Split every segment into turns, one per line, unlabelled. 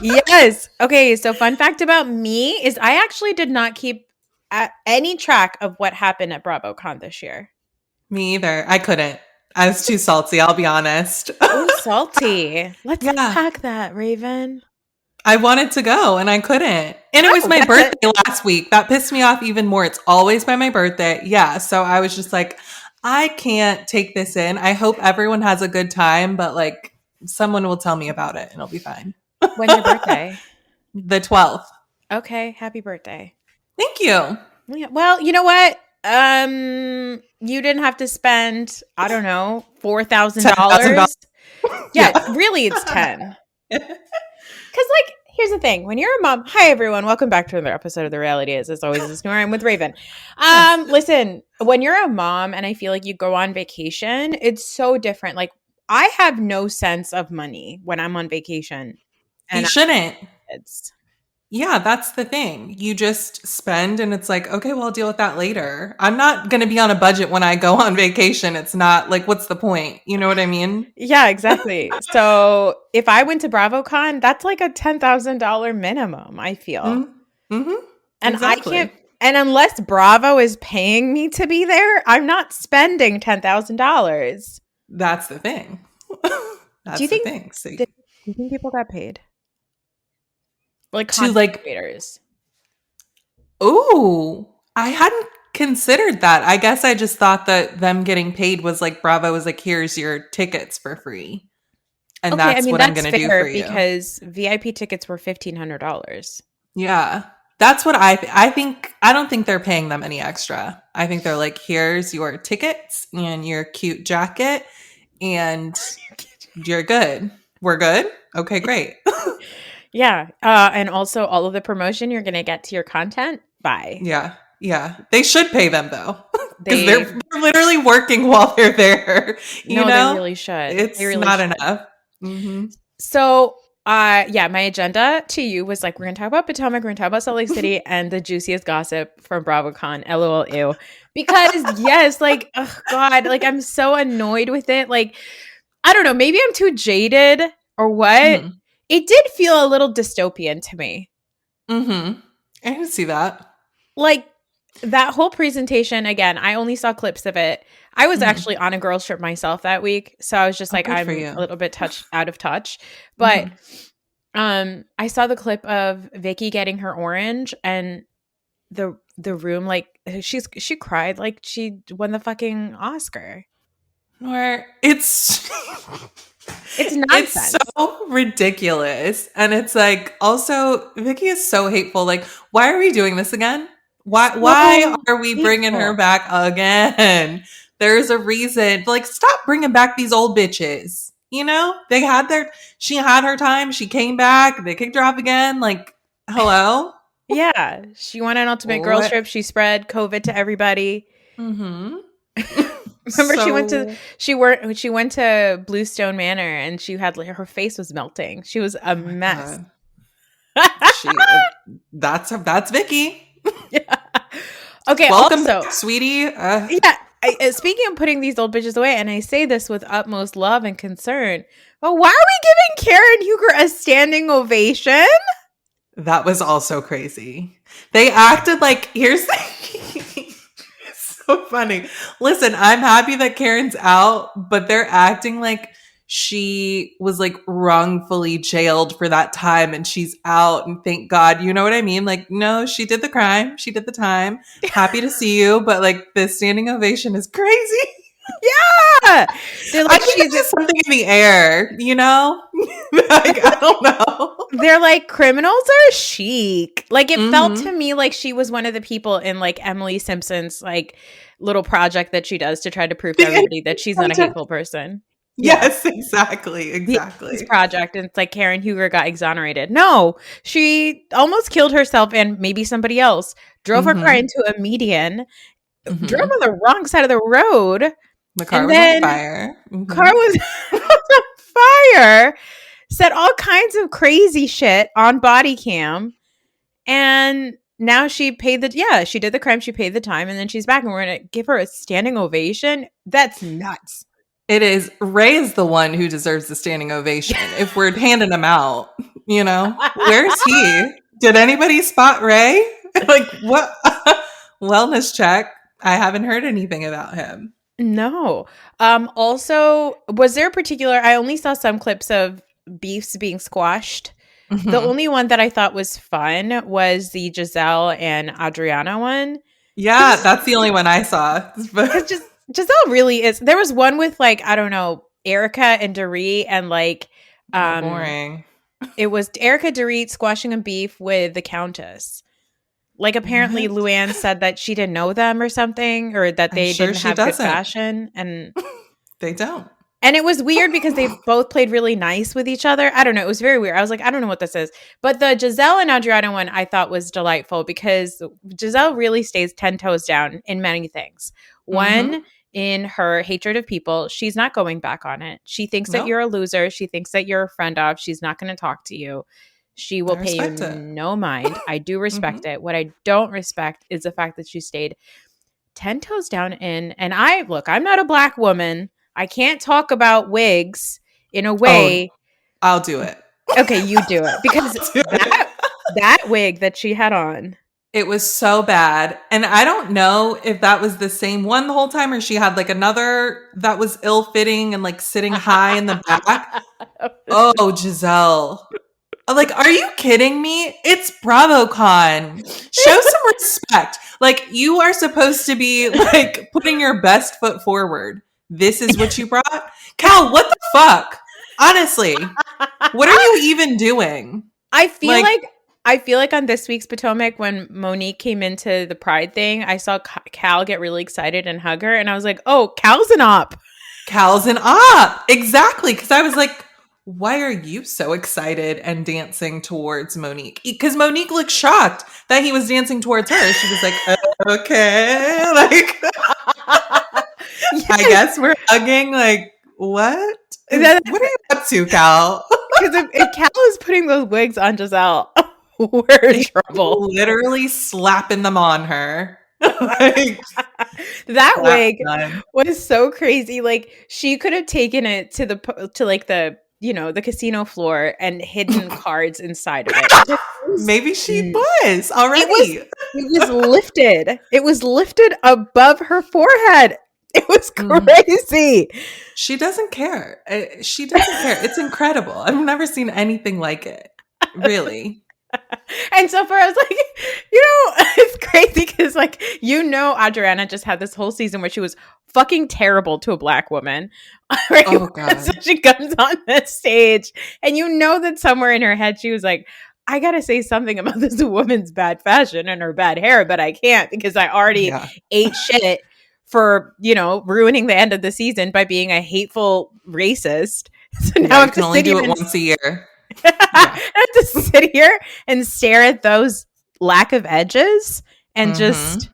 Yes. Okay. So fun fact about me is I actually did not keep any track of what happened at BravoCon this year.
Me either. I couldn't. I was too salty, I'll be honest.
Oh, salty. Let's
Yeah.
unpack that, Raven.
I wanted to go and I couldn't. And it was
Oh,
my
that's it.
birthday last week. That pissed me off even more. It's always by my birthday. Yeah. So I was just like, I can't take this in. I hope everyone has a good time, but like someone will tell me about it and it'll be fine.
When's your birthday?
The 12th.
Okay. Happy birthday.
Thank you.
Yeah, well, you know what? You didn't have to spend, I don't know,
$10,000.
$4,000. Yeah, really, it's 10. Because, like, here's the thing. When you're a mom, hi, everyone. Welcome back to another episode of The Reality Is. As always, this is Nora. I'm with Raven. Listen, when you're a mom and I feel like you go on vacation, it's so different. Like, I have no sense of money when I'm on vacation.
You shouldn't.
It's
Yeah, that's the thing. You just spend and it's like, okay, well, I'll deal with that later. I'm not going to be on a budget when I go on vacation. It's not like, what's the point? You know what I mean?
Yeah, exactly. So if I went to BravoCon, that's like a $10,000 minimum, I feel.
Mm-hmm.
And
Exactly.
I can't, and unless Bravo is paying me to be there, I'm not spending $10,000.
That's the thing. That's
Do you
the
think,
thing. So,
do you think people got paid? Like
to
content
like,
creators.
ooh, I hadn't considered that. I guess I just thought that them getting paid was like Bravo was like, here's your tickets for free. And
Okay, I
that's
mean,
what I'm
that's
going to do
fair
for you.
because VIP tickets were $1,500.
Yeah. That's what I think. I don't think they're paying them any extra. I think they're like, here's your tickets and your cute jacket and you're good. We're good. Okay, great.
Yeah. And also all of the promotion you're going to get to your content. Bye.
Yeah. Yeah. They should pay them though. Because
They
they're literally working while they're there. You
No, they
know?
really should. They
It's
really
not
should.
enough. Mm-hmm.
So, yeah, my agenda to you was like, we're going to talk about Potomac, we're going to talk about Salt Lake City, and the juiciest gossip from BravoCon. LOL, ew. Because, yes, like, oh, God, like, I'm so annoyed with it. Like, I don't know, maybe I'm too jaded or what.
Mm-hmm.
It did feel a little dystopian to me.
Mm-hmm. I can see that.
Like, that whole presentation, again, I only saw clips of it. I was actually on a girls trip myself that week, so I was just like, I'm a little bit out of touch. But I saw the clip of Vicky getting her orange, and the room, like, she cried like she won the fucking Oscar.
Or it's
nonsense.
It's so ridiculous. And it's like also Vicky is so hateful. Like, why are we doing this again? Why are we bringing her back again? There's a reason. Like, stop bringing back these old bitches. You know, she had her time. She came back. They kicked her off again. Like, hello?
Yeah. She went on ultimate girls trip. She spread COVID to everybody.
Mm-hmm.
Remember, she went to Bluestone Manor and she had like her face was melting. She was a mess.
That's Vicky.
Yeah. Okay.
Welcome,
also,
sweetie.
Yeah. Speaking of putting these old bitches away, and I say this with utmost love and concern, but why are we giving Karen Huger a standing ovation?
That was also crazy. They acted like, here's the so funny. Listen, I'm happy that Karen's out, but they're acting like she was like wrongfully jailed for that time and she's out and thank God. You know what I mean? Like, no, she did the crime. She did the time. Happy to see you. But like the standing ovation is crazy.
Yeah. They're like,
I think it's just something in the air, you know? Like, I don't know.
They're like, criminals are chic. Like, it felt to me like she was one of the people in like Emily Simpson's like little project that she does to try to prove to everybody that she's not a hateful person.
Yes, exactly.
This project, and it's like Karen Huger got exonerated. No, she almost killed herself and maybe somebody else. Drove her car into a median. Drove on the wrong side of the road.
The car was on fire.
Car was on fire. Said all kinds of crazy shit on body cam. And now she paid she did the crime. She paid the time. And then she's back and we're going to give her a standing ovation. That's nuts.
It is. Ray is the one who deserves the standing ovation if we're handing them out. You know, where's he? Did anybody spot Ray? Like, what? Wellness check. I haven't heard anything about him.
No. Also, was there a particular, I only saw some clips of beefs being squashed. The
Mm-hmm.
only one that I thought was fun was the Giselle and Adriana one.
Yeah, that's the only one I saw.
Because Giselle really is. There was one with like, I don't know, Erica and Dorit, and like,
Oh,
um,
boring.
it was Erica Dorit squashing a beef with the Countess. Like, apparently
What?
Luann said that she didn't know them or something, or that
I'm
they
sure
didn't
she
have good
doesn't.
fashion, and
They don't.
it was weird because they both played really nice with each other. I don't know. It was very weird. I was like, I don't know what this is. But the Giselle and Adriana one I thought was delightful because Giselle really stays 10 toes down in many things.
Mm-hmm.
One, in her hatred of people, she's not going back on it. She thinks that
Nope.
you're a loser. She thinks that you're a friend of. She's not going to talk to you. She
I
will pay you
respect it.
no mind. I do
Mm-hmm.
respect it. What I don't respect is the fact that she stayed 10 toes down in, and I'm not a black woman. I can't talk about wigs in a
Oh,
way.
I'll do it.
Okay, you do it, because
I'll do it.
that wig that she had on.
It was so bad. And I don't know if that was the same one the whole time or she had like another that was ill fitting and like sitting high in the back. Oh, Giselle. Like, are you kidding me? It's BravoCon. Show some respect. Like, you are supposed to be like putting your best foot forward. This is what you brought? Cal, what the fuck? Honestly, what are you even doing?
I feel
Like,
like I feel like on this week's Potomac, when Monique came into the Pride thing, I saw Cal get really excited and hug her, and I was like, "Oh, Cal's an op."
Cal's an op. Exactly. Because I was like, why are you so excited and dancing towards Monique? Because Monique looked shocked that he was dancing towards her. She was like, okay. Like,
Yes.
I guess we're hugging. Like, what? What are you up to, Cal?
Because if Cal is putting those wigs on Giselle, we're in trouble.
Literally slapping them on her. Like,
That wig
done.
was so crazy. Like, she could have taken it to like the, the casino floor and hidden cards inside of it.
Maybe she was already.
It was lifted. It was lifted above her forehead. It was crazy.
She doesn't care. She doesn't care. It's incredible. I've never seen anything like it. Really.
And so far, I was like, it's crazy because, like, Adriana just had this whole season where she was fucking terrible to a black woman. Right?
Oh, God.
So she comes on that stage, and that somewhere in her head, she was like, I got to say something about this woman's bad fashion and her bad hair, but I can't because I already ate shit for, ruining the end of the season by being a hateful racist. So now I
can only do it once a year.
I have to sit here and stare at those lack of edges and just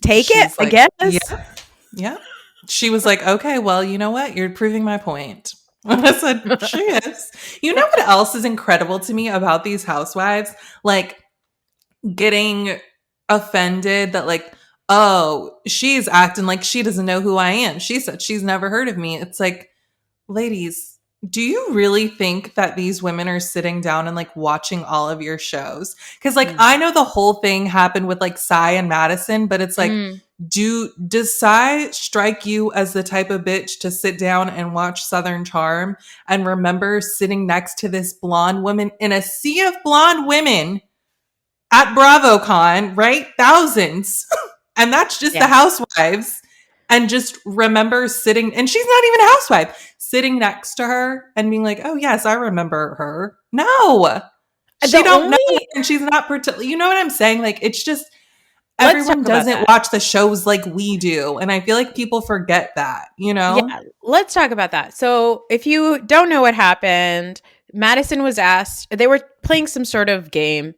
take it, like, I guess.
Yeah. She was like, okay, well, you know what? You're proving my point. I said, she is. You know what else is incredible to me about these housewives? Like, getting offended that, like, oh, she's acting like she doesn't know who I am. She said she's never heard of me. It's like, ladies, do you really think that these women are sitting down and like watching all of your shows? Because like I know the whole thing happened with like Cy and Madison, but it's like, does Cy strike you as the type of bitch to sit down and watch Southern Charm and remember sitting next to this blonde woman in a sea of blonde women at BravoCon, right? Thousands. And that's just the housewives. And just remember sitting, and she's not even a housewife, sitting next to her and being like, oh, yes, I remember her. No, she don't know. And she's not particular. You know what I'm saying? Like, it's just, everyone doesn't watch the shows like we do. And I feel like people forget that, Yeah,
let's talk about that. So if you don't know what happened, Madison was asked, they were playing some sort of game.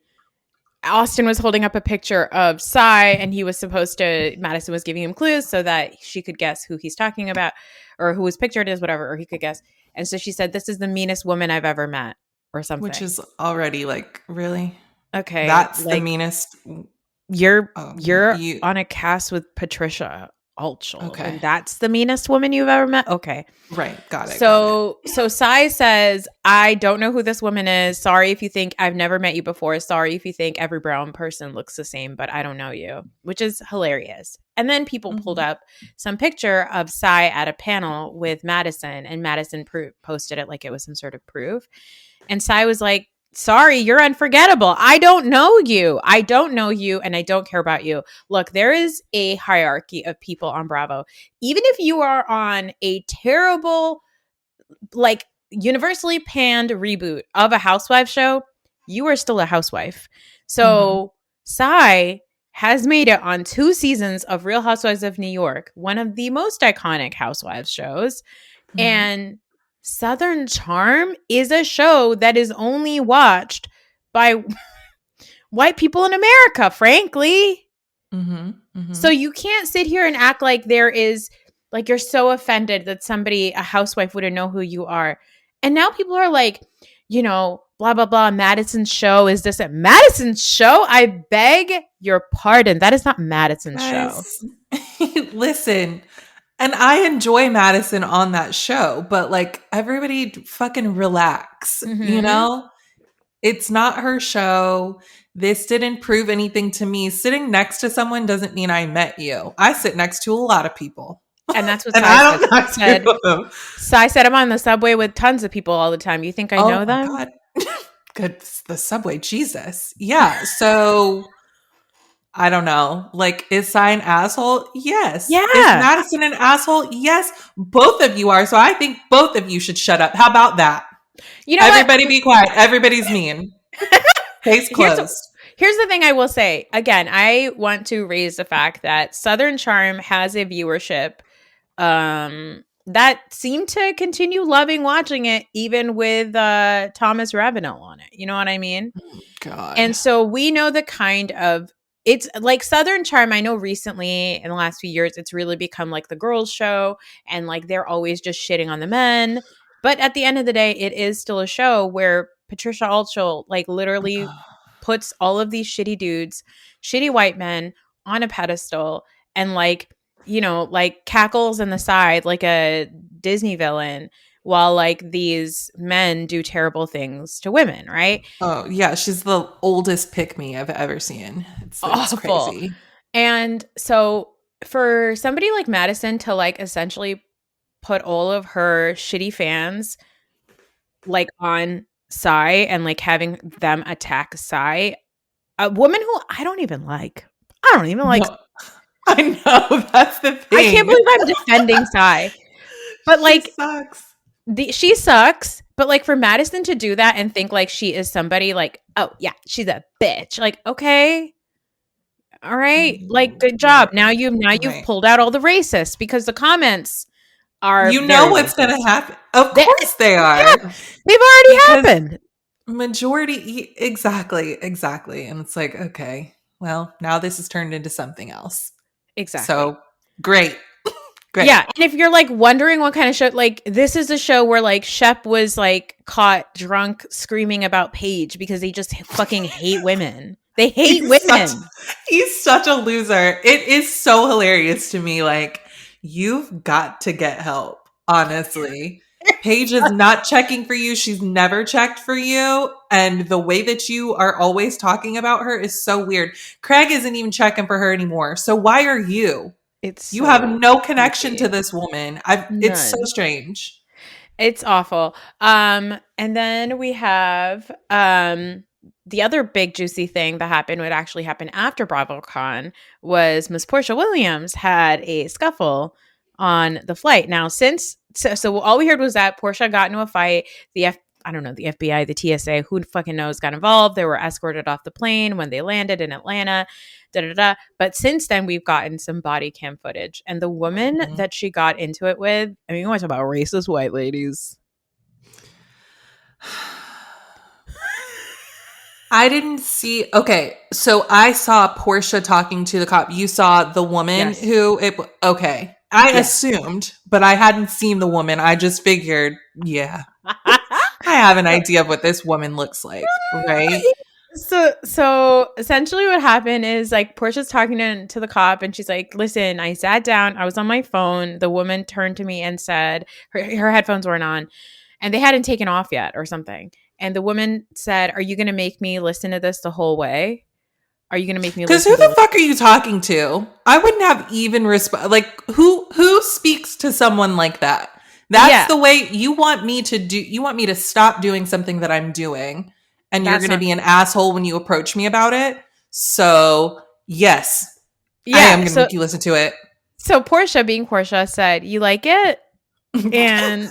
Austin was holding up a picture of Cy, and Madison was giving him clues so that she could guess who he's talking about or who his picture it is, whatever, or he could guess. And so she said, this is the meanest woman I've ever met or something.
Which is already like, really?
Okay.
That's like, the meanest.
You're on a cast with Patricia. Altschul.
Okay.
And that's the meanest woman you've ever met? Okay.
Right. Got it.
So Sai says, I don't know who this woman is. Sorry if you think I've never met you before. Sorry if you think every brown person looks the same, but I don't know you, which is hilarious. And then people pulled up some picture of Sai at a panel with Madison, and Madison posted it like it was some sort of proof. And Sai was like, sorry, you're unforgettable. I don't know you. I don't know you, and I don't care about you. Look, there is a hierarchy of people on Bravo. Even if you are on a terrible, like, universally panned reboot of a Housewives show, you are still a housewife. So Sai has made it on 2 seasons of Real Housewives of New York, one of the most iconic Housewives shows. And Southern Charm is a show that is only watched by white people in America, frankly. So you can't sit here and act like there is, like, you're so offended that somebody, a housewife, wouldn't know who you are. And now people are like, you know, blah, blah, blah, Madison's show is this at Madison's show? I beg your pardon. That is not Madison's show.
Listen, and I enjoy Madison on that show, but like, everybody fucking relax, you know? It's not her show. This didn't prove anything to me. Sitting next to someone doesn't mean I met you. I sit next to a lot of people.
And that's what
and
Sai said. Sai said, I'm on the subway with tons of people all the time. You think I know them?
God. Good. The subway. Jesus. Yeah. So I don't know. Like, is Sai an asshole? Yes.
Yeah.
Is Madison an asshole? Yes. Both of you are. So I think both of you should shut up. How about that? You know, everybody be quiet. Everybody's mean. Case closed.
Here's the thing I will say. Again, I want to raise the fact that Southern Charm has a viewership that seemed to continue loving watching it, even with Thomas Ravenel on it. You know what I mean?
Oh, God.
And so we know the kind of, it's like Southern Charm. I know recently in the last few years, it's really become like the girls' show, and like they're always just shitting on the men. But at the end of the day, it is still a show where Patricia Altschul like literally puts all of these shitty dudes, shitty white men on a pedestal and like, you know, like cackles in the side like a Disney villain while like these men do terrible things to women, right?
Oh, yeah. She's the oldest pick-me I've ever seen. It's crazy.
And so for somebody like Madison to like essentially put all of her shitty fans like on Sai and like having them attack Sai, a woman who I don't even like. No,
I know, that's the thing.
I can't believe I'm defending Sai. But like,
she sucks.
She sucks. But like for Madison to do that and think like she is somebody like, oh yeah, she's a bitch. Like, okay. All right. Like, good job. Now you've pulled out all the racists because the comments are,
you know what's going to happen. Of course they are.
Yeah, they've already happened.
Majority. Exactly. And it's like, okay, well, now this has turned into something else.
Exactly.
So great.
Yeah. And if you're like wondering what kind of show, like this is a show where like Shep was like caught drunk screaming about Paige because they just fucking hate women. They hate women.
He's such a loser. It is so hilarious to me. Like, you've got to get help, honestly. Paige is not checking for you. She's never checked for you. And the way that you are always talking about her is so weird. Craig isn't even checking for her anymore. So why are you? You have no connection to this woman. It's so strange.
It's awful. And then we have the other big juicy thing that happened, what actually happened after BravoCon, was Miss Portia Williams had a scuffle on the flight. Now, so all we heard was that Portia got into a fight. I don't know, the FBI, the TSA, who fucking knows, got involved. They were escorted off the plane when they landed in Atlanta. But since then, we've gotten some body cam footage. And the woman that she got into it with, I mean, you want to talk about racist white ladies.
I didn't see. Okay, so I saw Portia talking to the cop. You saw the woman okay. I assumed, but I hadn't seen the woman. I just figured, yeah. I have an idea of what this woman looks like, right?
So essentially what happened is like Portia's talking to the cop and she's like, listen, I sat down, I was on my phone. The woman turned to me and said her headphones weren't on and they hadn't taken off yet or something. And the woman said, are you going to make me listen to this the whole way? Are you going to make me
Because
listen
who
to
the fuck are you talking to? I wouldn't have even like who speaks to someone like that? That's the way you want me to do. You want me to stop doing something that I'm doing, and you're going to be an asshole when you approach me about it. So yes, I am going to make you listen to it.
So Portia, being Portia, said, "You like it?" And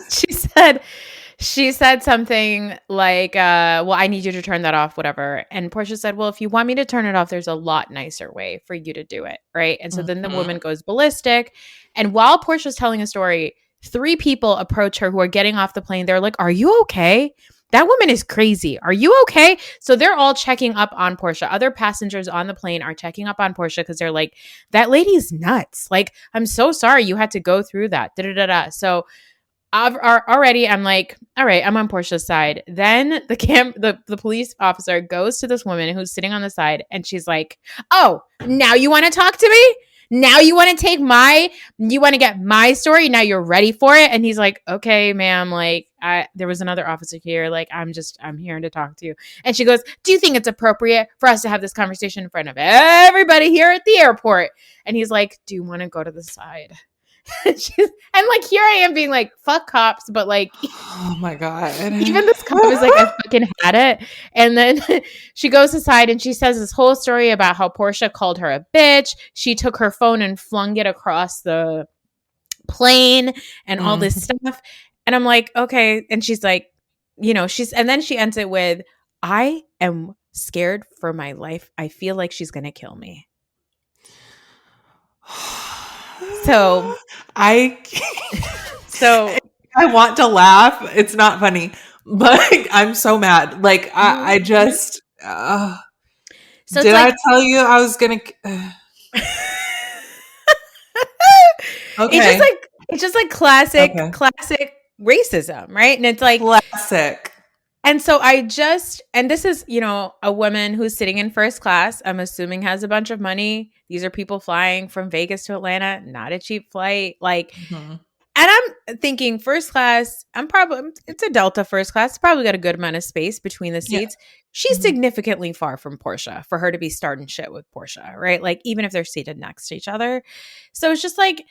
she said something like, well, I need you to turn that off, whatever. And Portia said, well, if you want me to turn it off, there's a lot nicer way for you to do it. Right. And so then the woman goes ballistic. And while Portia's telling a story, 3 people approach her who are getting off the plane. They're like, are you okay? That woman is crazy. Are you okay? So they're all checking up on Portia. Other passengers on the plane are checking up on Portia because they're like, that lady's nuts. Like, I'm so sorry you had to go through that. Da-da-da-da. So already I'm like, all right, I'm on Portia's side. Then the police officer goes to this woman who's sitting on the side and she's like, oh, now you want to talk to me? Now you want to you want to get my story? Now you're ready for it? And he's like, okay, ma'am, like there was another officer here. Like, I'm here to talk to you. And she goes, do you think it's appropriate for us to have this conversation in front of everybody here at the airport? And he's like, do you want to go to the side? And like, here I am being like, fuck cops, but like,
oh my God,
even this cop is like, I fucking had it. And then she goes aside and she says this whole story about how Portia called her a bitch. She took her phone and flung it across the plane and all this stuff. And I'm like, okay. And she's like, and then she ends it with, I am scared for my life. I feel like she's going to kill me. So
I want to laugh. It's not funny, but I'm so mad. Like I just so did I tell you I was gonna
okay. It's just like classic racism, right? And it's like
classic.
And so and this is, a woman who's sitting in first class, I'm assuming has a bunch of money. These are people flying from Vegas to Atlanta, not a cheap flight. Like, and I'm thinking first class, it's a Delta first class, probably got a good amount of space between the seats. Yeah. She's significantly far from Portia for her to be starting shit with Portia, right? Like, even if they're seated next to each other. So it's just like,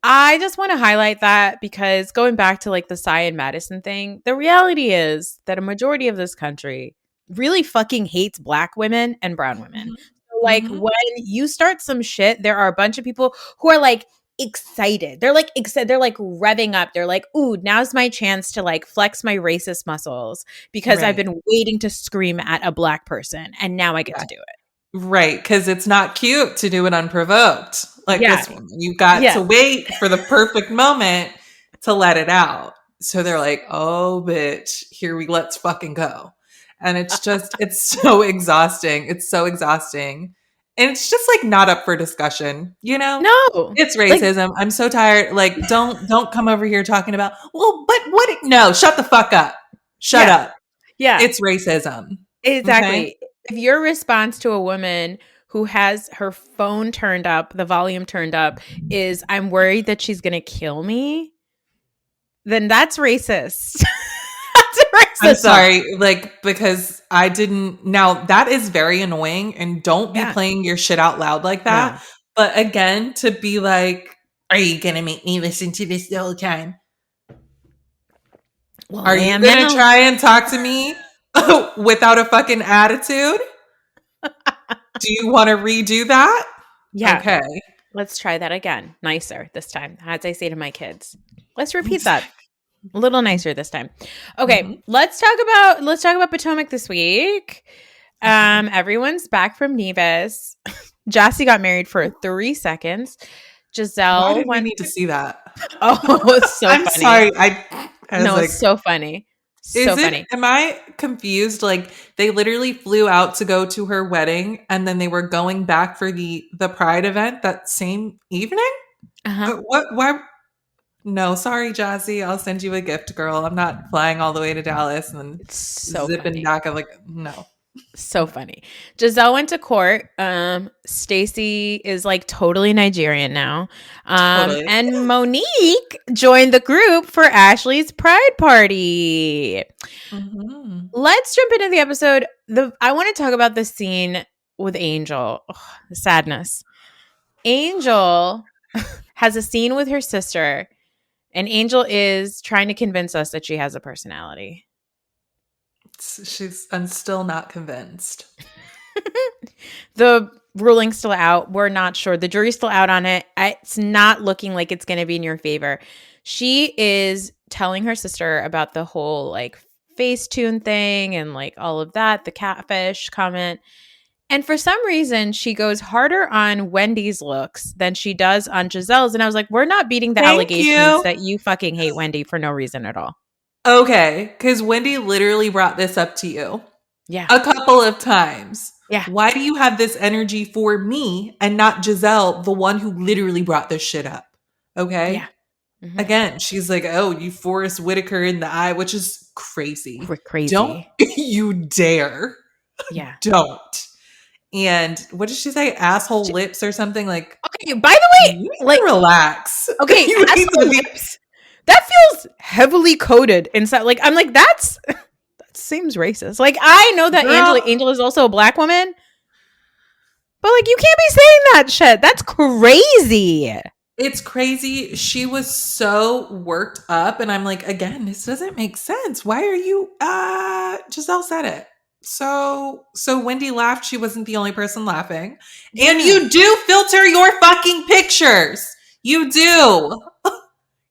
I just want to highlight that because going back to like the Cy and Madison thing, the reality is that a majority of this country really fucking hates Black women and brown women. So like when you start some shit, there are a bunch of people who are like excited. They're like revving up. They're like, ooh, now's my chance to like flex my racist muscles because I've been waiting to scream at a Black person and now I get to do it.
Right, because it's not cute to do it unprovoked. Like this one. You got to wait for the perfect moment to let it out. So they're like, oh, bitch, let's fucking go. And it's just, it's so exhausting. It's so exhausting. And it's just like not up for discussion, No. It's racism. Like, I'm so tired. Like, don't come over here talking about, well, but what? No, shut the fuck up. Shut up.
Yeah.
It's racism.
Exactly. Okay? If your response to a woman who has her phone turned up, the volume turned up, is I'm worried that she's going to kill me, then that's racist. That's racist.
I'm sorry, like, because I didn't. Now, that is very annoying, and don't be playing your shit out loud like that. No. But again, to be like, are you going to make me listen to this the whole time? Well, are you going to try and talk to me without a fucking attitude? Do you want to redo that?
Yeah.
Okay.
Let's try that again. Nicer this time. As I say to my kids. Let's repeat that. A little nicer this time. Okay. Let's talk about Potomac this week. Everyone's back from Nevis. Jassy got married for 3 seconds. Giselle.
Why did we need to see that?
Oh, it's so
I'm
funny.
Sorry.
It's so funny. So funny.
Am I confused? Like they literally flew out to go to her wedding and then they were going back for the Pride event that same evening? What? Why? No, sorry, Jazzy. I'll send you a gift, girl. I'm not flying all the way to Dallas and then zipping back. I'm like, no.
So funny. Giselle went to court. Stacey is like totally Nigerian now.
Totally.
And Monique joined the group for Ashley's pride party.
Mm-hmm.
Let's jump into the episode. I want to talk about the scene with Angel. Ugh, the sadness. Angel has a scene with her sister, and Angel is trying to convince us that she has a personality.
I'm still not convinced.
The ruling's still out. We're not sure. The jury's still out on it. It's not looking like it's going to be in your favor. She is telling her sister about the whole like Facetune thing and like all of that, the catfish comment. And for some reason, she goes harder on Wendy's looks than she does on Giselle's. And I was like, we're not beating the
Thank
allegations
you.
that you fucking hate Wendy for no reason at all.
Okay, because Wendy literally brought this up to you.
Yeah.
A couple of times.
Yeah.
Why do you have this energy for me and not Giselle, the one who literally brought this shit up? Okay.
Yeah. Mm-hmm.
Again, she's like, oh, you Forrest Whitaker in the eye, which is crazy.
Crazy.
Don't you dare.
Yeah.
Don't. And what did she say? Asshole lips or something like.
Okay. By the way, like
relax.
Okay. Asshole lips. That feels heavily coded inside. Like, I'm like, that seems racist. Like, I know that Angel is also a black woman, but like, you can't be saying that shit. That's crazy.
It's crazy. She was so worked up, and I'm like, again, this doesn't make sense. Why are you? Giselle said it. So Wendy laughed. She wasn't the only person laughing. Yeah. And you do filter your fucking pictures. You do.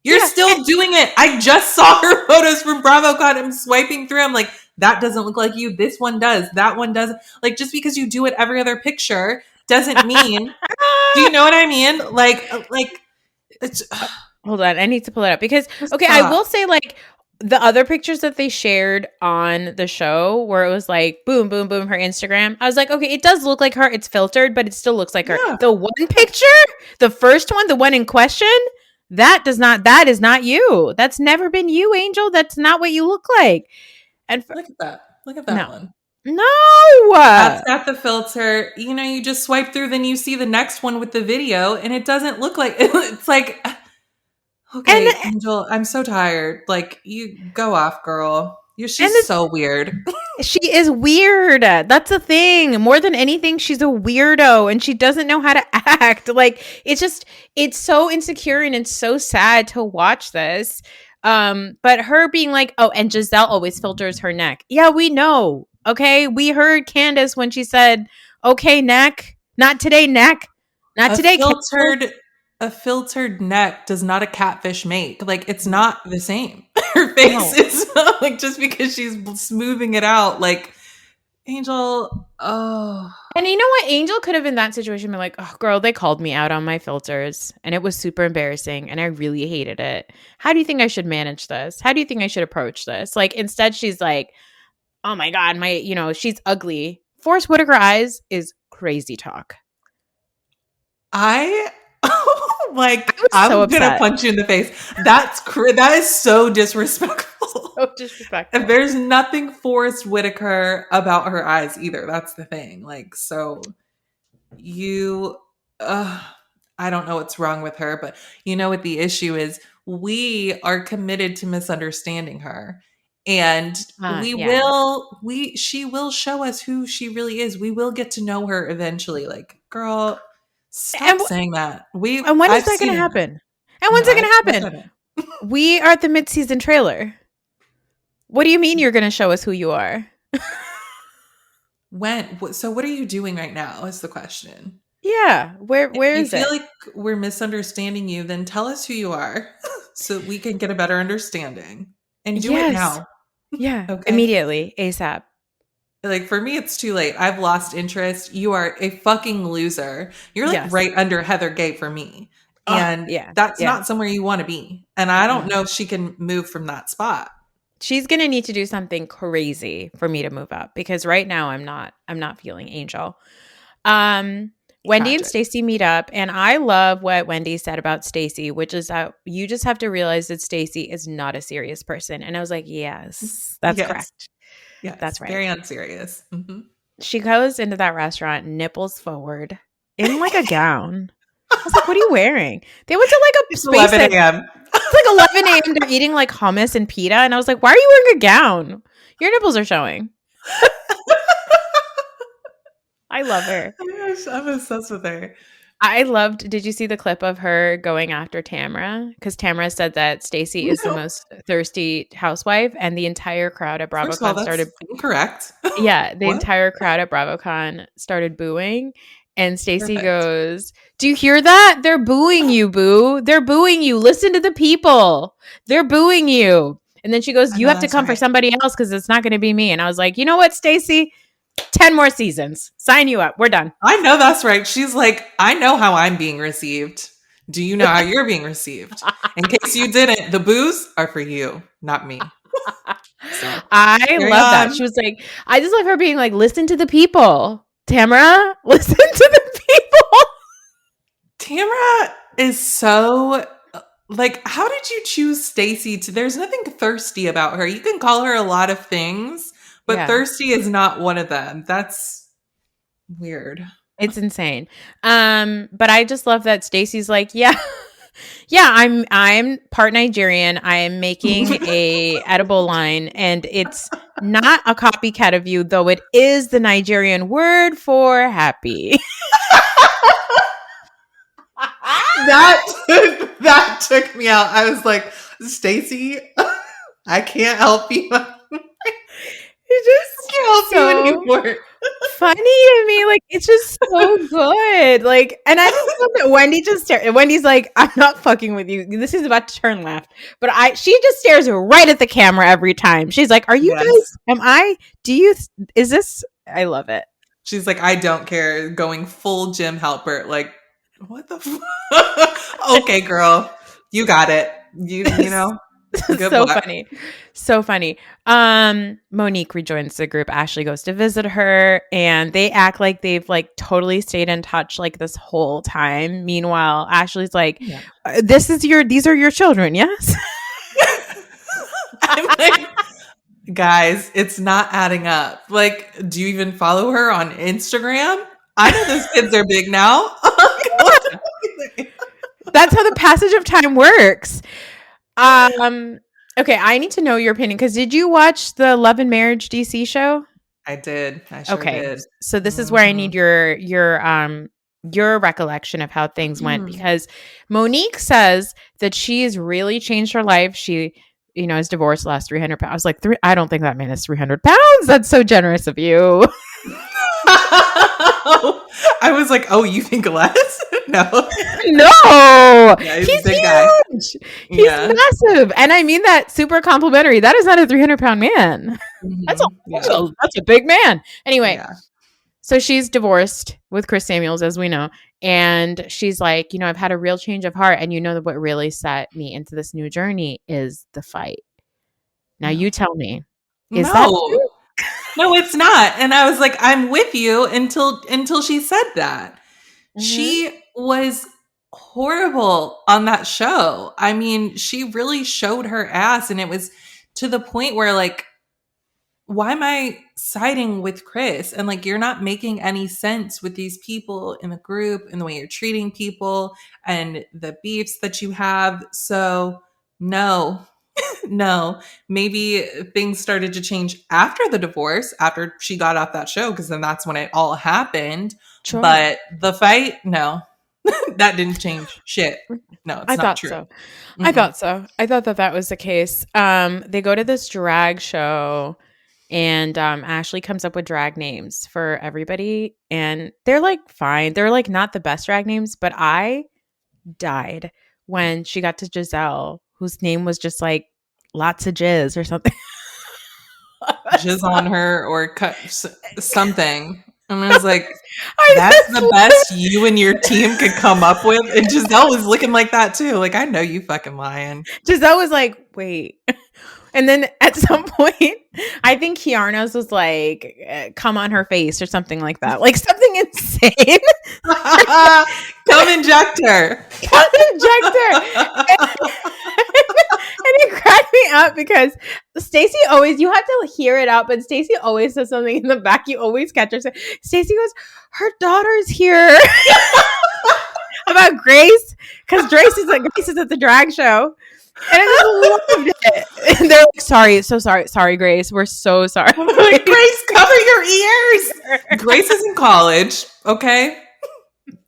You're still doing it. I just saw her photos from BravoCon. I'm swiping through. I'm like, that doesn't look like you. This one does. That one doesn't. Like, just because you do it every other picture doesn't mean. Do you know what I mean? Like it's.
Hold on, I need to pull it up because okay, I will say like the other pictures that they shared on the show where it was like boom, boom, boom, her Instagram. I was like, okay, it does look like her. It's filtered, but it still looks like her. The one picture, the first one, the one in question. That is not you. That's never been you, Angel. That's not what you look like. And
look at that. Look at that one.
No.
That's got the filter. You know, you just swipe through, then you see the next one with the video, and it doesn't look like it's like okay, Angel, I'm so tired. Like, you go off, girl. She's so weird.
She is weird. That's the thing. More than anything, she's a weirdo and she doesn't know how to act. Like, it's so insecure and it's so sad to watch this. But her being like, oh, and Giselle always filters her neck. Yeah, we know. Okay. We heard Candace when she said, okay, neck. Not today, neck. Not today,
a filtered neck does not a catfish make. Like, it's not the same. Her face is like, just because she's smoothing it out, like, Angel, oh.
And you know what? Angel could have in that situation been like, oh, girl, they called me out on my filters and it was super embarrassing and I really hated it. How do you think I should manage this? How do you think I should approach this? Like, instead she's like, oh my God, she's ugly. Forrest Whitaker eyes is crazy talk.
I'm gonna punch you in the face. That is so disrespectful.
So disrespectful.
And there's nothing Forrest Whitaker about her eyes either. That's the thing. Like, so I don't know what's wrong with her, but you know what the issue is? We are committed to misunderstanding her. And she will show us who she really is. We will get to know her eventually. Like, girl, stop saying that.
And when is that going to happen? And when's it going to happen? We are at the mid-season trailer. What do you mean you're going to show us who you are?
When? So what are you doing right now is the question.
Yeah. Where is it?
If you feel like we're misunderstanding you, then tell us who you are so we can get a better understanding. And do it now.
Yeah. Okay. Immediately. ASAP.
Like, for me, it's too late. I've lost interest. You are a fucking loser. You're like right under Heather Gay for me. And that's not somewhere you want to be. And I don't know if she can move from that spot.
She's going to need to do something crazy for me to move up because right now I'm not feeling Angel. Wendy and Stacey meet up and I love what Wendy said about Stacey, which is that you just have to realize that Stacey is not a serious person. And I was like, yes, that's correct.
Yeah,
that's right.
Very unserious. Mm-hmm.
she goes into that restaurant, nipples forward, in like a gown. I was like, what are you wearing? They went to like a
It's
space
11 a.m.
It's like 11 a.m. They're eating like hummus and pita. And I was like, why are you wearing a gown? Your nipples are showing. I love her.
Oh my gosh, I'm obsessed with her.
Did you see the clip of her going after Tamara? Because Tamara said that Stacey is the most thirsty housewife, and the entire crowd at
First of all,
BravoCon
that's
started.
incorrect.
Yeah, the
What?
entire crowd at BravoCon started booing. And Stacey
Perfect.
goes, do you hear that? They're booing you, boo. They're booing you. Listen to the people. They're booing you. And then she goes, you have to come for somebody else because it's not going to be me. And I was like, you know what, Stacey? 10 more seasons. Sign you up. We're done.
I know that's right. She's like, I know how I'm being received. Do you know how you're being received? In case you didn't, the boos are for you, not me. So,
I love that. She was like, I just love her being like, listen to the people. Tamara, listen to the people.
Tamara is so like, how did you choose Stacey to? There's nothing thirsty about her. You can call her a lot of things, but thirsty is not one of them. That's weird.
It's insane. But I just love that Stacey's like, yeah, I'm part Nigerian. I am making a edible line, and it's not a copycat of you, though it is the Nigerian word for happy.
That took me out. I was like, Stacey, I can't help you.
It just
can't help you anymore.
Funny to me, like it's just so good. Like, and I just love that Wendy just stares. Wendy's like, I'm not fucking with you. This is about to turn left, but she just stares right at the camera every time. She's like, are you guys? Am I? Do you? Is this? I love it.
She's like, I don't care. Going full Jim Halpert. Like, what the? Okay, girl, you got it. You know. Good
so
luck.
funny. So funny. Monique rejoins the group. Ashley goes to visit her, and they act like they've like totally stayed in touch like this whole time. Meanwhile, Ashley's like, these are your children, yes?
I'm like, guys, it's not adding up. Like, do you even follow her on Instagram? I know those kids are big now.
That's how the passage of time works. Okay, I need to know your opinion because did you watch the Love and Marriage DC show?
I did. I sure did.
So this is where I need your recollection of how things went, because Monique says that she's really changed her life. She, is divorced, lost 300 pounds. I was like, I don't think that man is 300 pounds. That's so generous of you.
I was like, oh, you think less? No.
Yeah, he's huge. Guy. He's massive. And I mean that super complimentary. That is not a 300-pound man. That's a big man. Anyway, so she's divorced with Chris Samuels, as we know. And she's like, I've had a real change of heart. And what really set me into this new journey is the fight. Now you tell me, is that true?
No, it's not. And I was like, I'm with you until she said that. She was horrible on that show. I mean, she really showed her ass, and it was to the point where like, why am I siding with Chris? And like, you're not making any sense with these people in the group and the way you're treating people and the beefs that you have. So no, maybe things started to change after the divorce, after she got off that show, because then that's when it all happened. Sure. But the fight, no, that didn't change shit. No, it's not true.
So. I thought so. I thought that was the case. They go to this drag show, and Ashley comes up with drag names for everybody, and they're like fine. They're like not the best drag names, but I died when she got to Giselle, whose name was just like lots of jizz or something.
Jizz on her or cut something. And I was like, that's the best you and your team could come up with. And Giselle was looking like that too. Like, I know you fucking lying.
Giselle was like, wait. And then at some point, I think Kiarna's was like, come on her face or something like that. Like something insane.
Come inject her.
Come inject her. And it cracked me up because Stacey always, you have to hear it out, but Stacey always says something in the back. You always catch her. Stacey goes, her daughter's here. About Grace, because Grace is at the drag show. And I just loved it. And they're like, sorry, Grace. We're so sorry.
Like, Grace, cover your ears. Grace is in college, okay?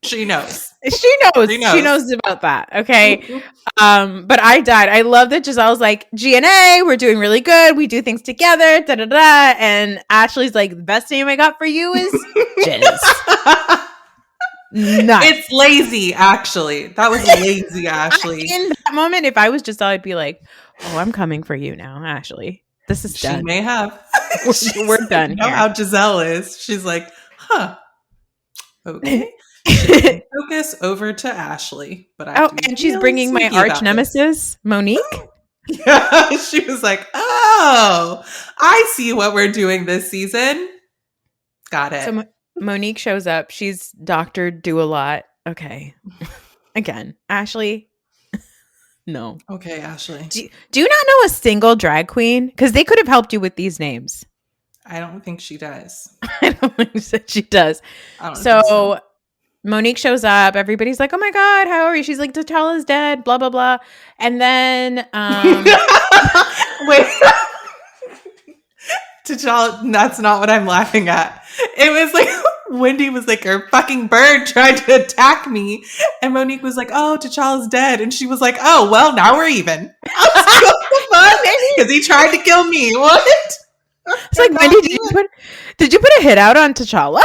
She knows.
She knows about that, okay? But I died. I love that Giselle's like, G&A, we're doing really good. We do things together, da-da-da. And Ashley's like, the best name I got for you is Jizz. Nice.
It's lazy, actually. That was lazy, Ashley.
In that moment, if I was Giselle, I'd be like, oh, I'm coming for you now, Ashley. This is done.
She may have.
We're done.
You know how Giselle is. She's like, huh. Okay. Focus over to Ashley. But
and she's bringing my arch nemesis, Monique.
Yeah, she was like, oh, I see what we're doing this season. Got it.
So Monique shows up. She's Dr. Do-A-Lot. Okay. Again, Ashley. No.
Okay, Ashley.
Do you not know a single drag queen? Because they could have helped you with these names.
I don't think she does.
I don't think that she does. So Monique shows up. Everybody's like, oh my God, how are you? She's like, T'Challa's dead, blah, blah, blah. And then...
Wait. T'Challa, that's not what I'm laughing at. It was like Wendy was like, her fucking bird tried to attack me. And Monique was like, oh, T'Challa's dead. And she was like, oh, well, now we're even. Because he tried to kill me. What?
It's like, Wendy, did you put a hit out on T'Challa?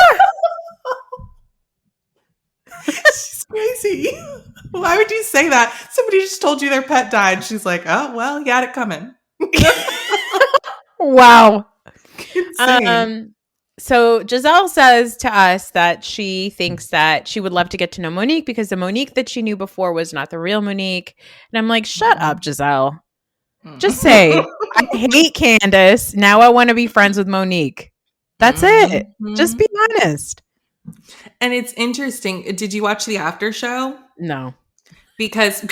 She's crazy. Why would you say that? Somebody just told you their pet died. She's like, oh, well, you got it coming.
Wow. So Giselle says to us that she thinks that she would love to get to know Monique because the Monique that she knew before was not the real Monique. And I'm like, shut up, Giselle. Just say, I hate Candace. Now I want to be friends with Monique. That's it. Just be honest.
And it's interesting. Did you watch the after show?
No.
Because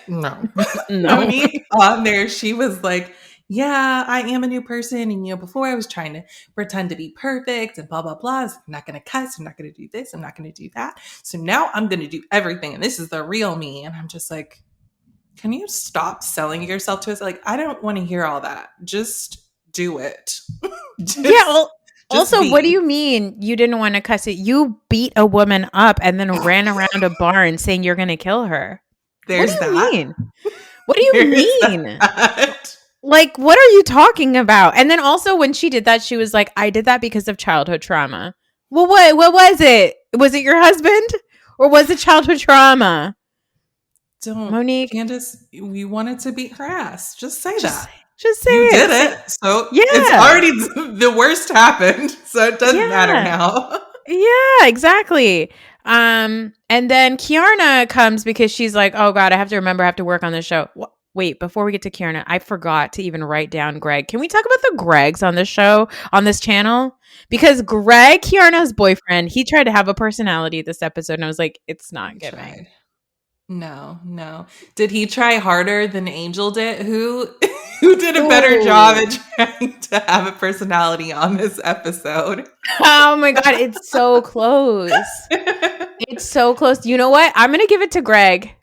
Monique on there, she was like, yeah, I am a new person. And, before I was trying to pretend to be perfect and blah, blah, blah. I'm not going to cuss. I'm not going to do this. I'm not going to do that. So now I'm going to do everything. And this is the real me. And I'm just like, can you stop selling yourself to us? Like, I don't want to hear all that. Just do it.
Also, what do you mean you didn't want to cuss it? You beat a woman up and then ran around a barn saying you're going to kill her.
There's
what do you
that.
Mean? What do you mean?
That.
Like, what are you talking about? And then also when she did that, she was like, I did that because of childhood trauma. Well, what was it? Was it your husband or was it childhood trauma?
Don't,
Monique.
Candace, we wanted to beat her ass. Just say that.
Just say
you
it.
did it. So it's already the worst happened. So it doesn't matter now.
Yeah, exactly. And then Kiarna comes because she's like, oh God, I have to work on this show. Wait, before we get to Kiarna, I forgot to even write down Greg. Can we talk about the Gregs on this show, on this channel? Because Greg, Kiarna's boyfriend, he tried to have a personality this episode. And I was like, it's not giving.
No. Did he try harder than Angel did? Who did a better job at trying to have a personality on this episode?
Oh my God, it's so close. It's so close. You know what? I'm going to give it to Greg.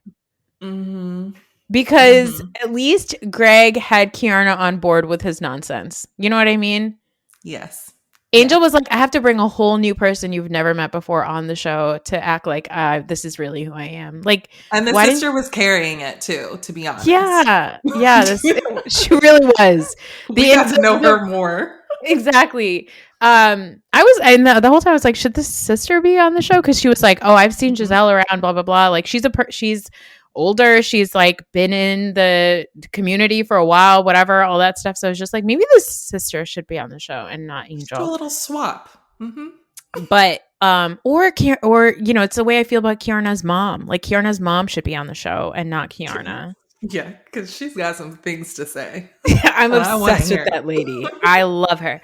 Because at least Greg had Kiarna on board with his nonsense. You know what I mean?
Yes.
Angel was like, I have to bring a whole new person you've never met before on the show to act like this is really who I am. Like,
and the sister was carrying it too, to be honest.
Yeah, she really was.
We got to know her more.
Exactly. The whole time I was like, should this sister be on the show? Because she was like, oh, I've seen Giselle around, blah blah blah. Like she's older. She's like been in the community for a while, whatever, all that stuff. So I was just like, maybe this sister should be on the show and not Angel.
Just a little swap.
But or it's the way I feel about Kiarna's mom. Like Kiarna's mom should be on the show and not Kiarna.
Yeah, because she's got some things to say.
I'm obsessed with that lady. I love her.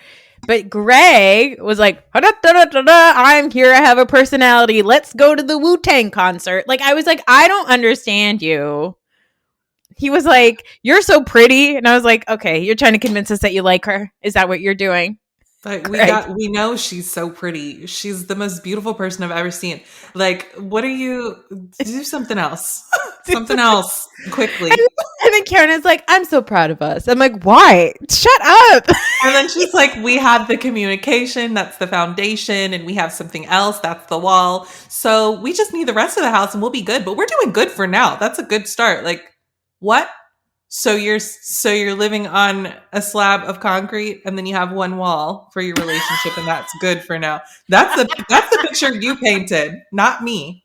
But Greg was like, I'm here. I have a personality. Let's go to the Wu-Tang concert. Like, I was like, I don't understand you. He was like, "You're so pretty," and I was like, "Okay, you're trying to convince us that you like her. Is that what you're doing?"
But
Greg.
we know she's so pretty. She's the most beautiful person I've ever seen. Like, what are you, do something else. Something else quickly.
And then Karen is like, "I'm so proud of us." I'm like, "Why? Shut up."
And then she's like, we have the communication, that's the foundation, and we have something else, that's the wall. So we just need the rest of the house and we'll be good. But we're doing good for now. That's a good start. Like, what? So you're living on a slab of concrete and then you have one wall for your relationship and that's good for now. That's the picture you painted, not me.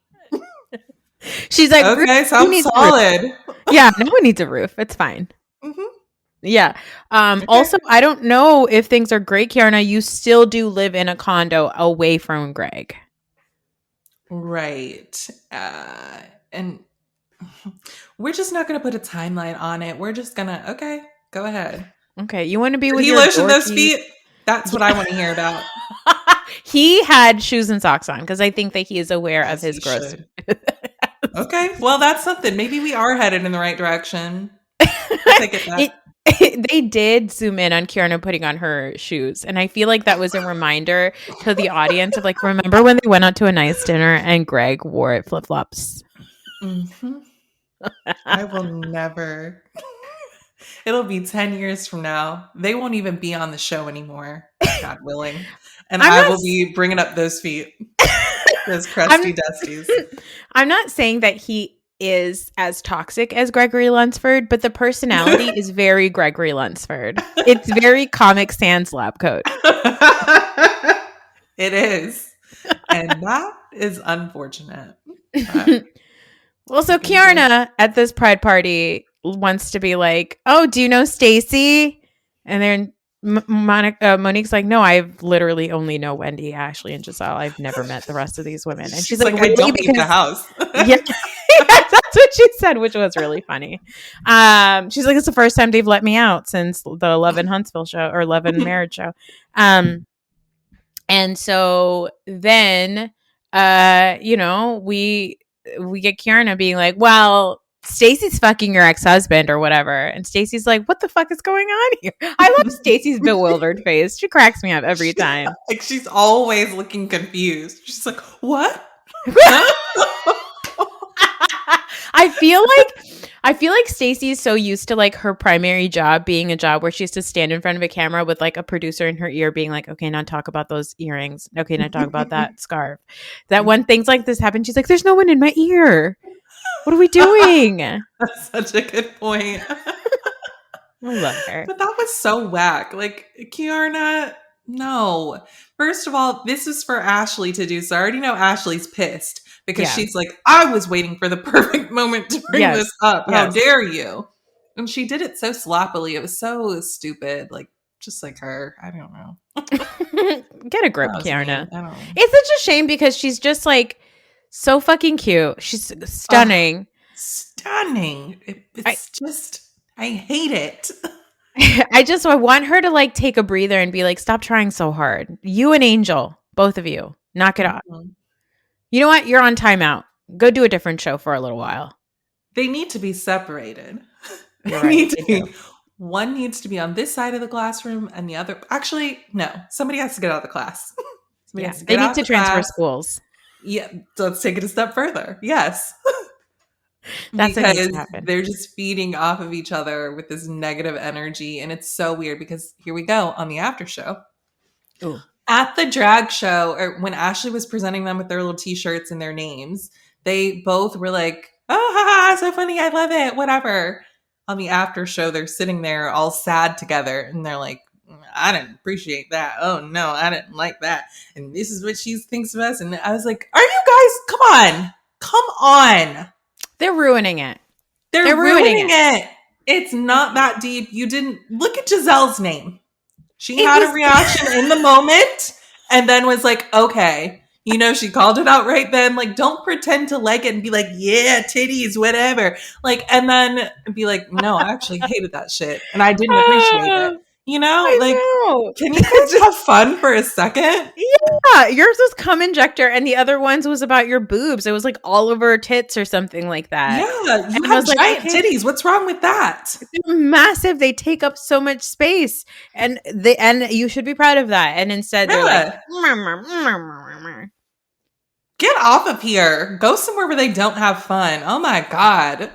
She's like,
okay, sounds solid.
Yeah, no one needs a roof. It's fine. Mm-hmm. Yeah. Okay. Also, I don't know if things are great, Kiarna. You still do live in a condo away from Greg.
Right. And we're just not going to put a timeline on it. We're just going to, okay, go ahead.
Okay. You want to be with
your lotion those feet? That's what I want to hear about.
He had shoes and socks on because I think that he is aware of his gross.
Okay. Well, that's something. Maybe we are headed in the right direction.
They did zoom in on Kiarna putting on her shoes. And I feel like that was a reminder to the audience of like, remember when they went out to a nice dinner and Greg wore flip-flops?
Mm-hmm. I will never. It'll be 10 years from now. They won't even be on the show anymore, God willing. And I will be bringing up those feet. Those crusty dusties.
I'm not saying that he is as toxic as Gregory Lunsford, but the personality is very Gregory Lunsford. It's very Comic Sans lab coat.
It is. And that is unfortunate.
Well, so Kiarna at this pride party wants to be like, "Oh, do you know Stacy?" And then Monique's like, "No, I literally only know Wendy, Ashley, and Giselle. I've never met the rest of these women." And she's like,
"I don't leave the house."
Yeah, that's what she said, which was really funny. She's like, "It's the first time they've let me out since the Love in Huntsville show or Love and Marriage show." And so then, we get Kiarna being like, "Well, Stacy's fucking your ex-husband or whatever." And Stacy's like, "What the fuck is going on here?" I love Stacy's bewildered face. She cracks me up every time.
Like she's always looking confused. She's like, "What?"
I feel like Stacy is so used to like her primary job being a job where she has to stand in front of a camera with like a producer in her ear being like, "Okay, now talk about those earrings. Okay, now talk about that scarf." That when things like this happen, she's like, "There's no one in my ear. What are we doing?"
That's such a good point.
I love her.
But that was so whack. Like, Kiarna, no. First of all, this is for Ashley to do. So I already know Ashley's pissed because she's like, "I was waiting for the perfect moment to bring this up. How dare you?" And she did it so sloppily. It was so stupid. Like, just like her. I don't know.
Get a grip, Kiarna. It's such a shame because she's just like, so fucking cute. She's stunning.
Stunning. I hate it.
I want her to like take a breather and be like, "Stop trying so hard. You and Angel, both of you, knock it off. You know what? You're on timeout. Go do a different show for a little while."
They need to be separated.
You're right.
One needs to be on this side of the classroom and the other. Actually, no. Somebody has to get out of the class.
They need to transfer schools.
Yeah, so let's take it a step further. Yes.
That's
because they're just feeding off of each other with this negative energy. And it's so weird because here we go on the after show.
Ooh.
At the drag show, or when Ashley was presenting them with their little t-shirts and their names, they both were like, "Oh, haha, so funny. I love it. Whatever." On the after show, they're sitting there all sad together and they're like, "I didn't appreciate that. Oh no, I didn't like that. And this is what she thinks of us." And I was like, "Are you guys, come on.
They're ruining it.
They're ruining it. It's not that deep. You didn't look at Giselle's name. She had a reaction in the moment and then was like, okay, she called it out right then. Like, don't pretend to like it and be like, "Yeah, titties, whatever." Like, and then be like, "No, I actually hated that shit. And I didn't appreciate it." You know,
I
like,
know.
can you guys have fun for a second?
Yeah, yours was cum injector, and the other ones was about your boobs. It was like all over tits or something like that.
Yeah, you
And I
have
was like,
giant
okay,
titties. What's wrong with that?
they're massive. They take up so much space, and you should be proud of that. And instead, they're like,
Yeah. Get off of here. Go somewhere where they don't have fun. Oh my God.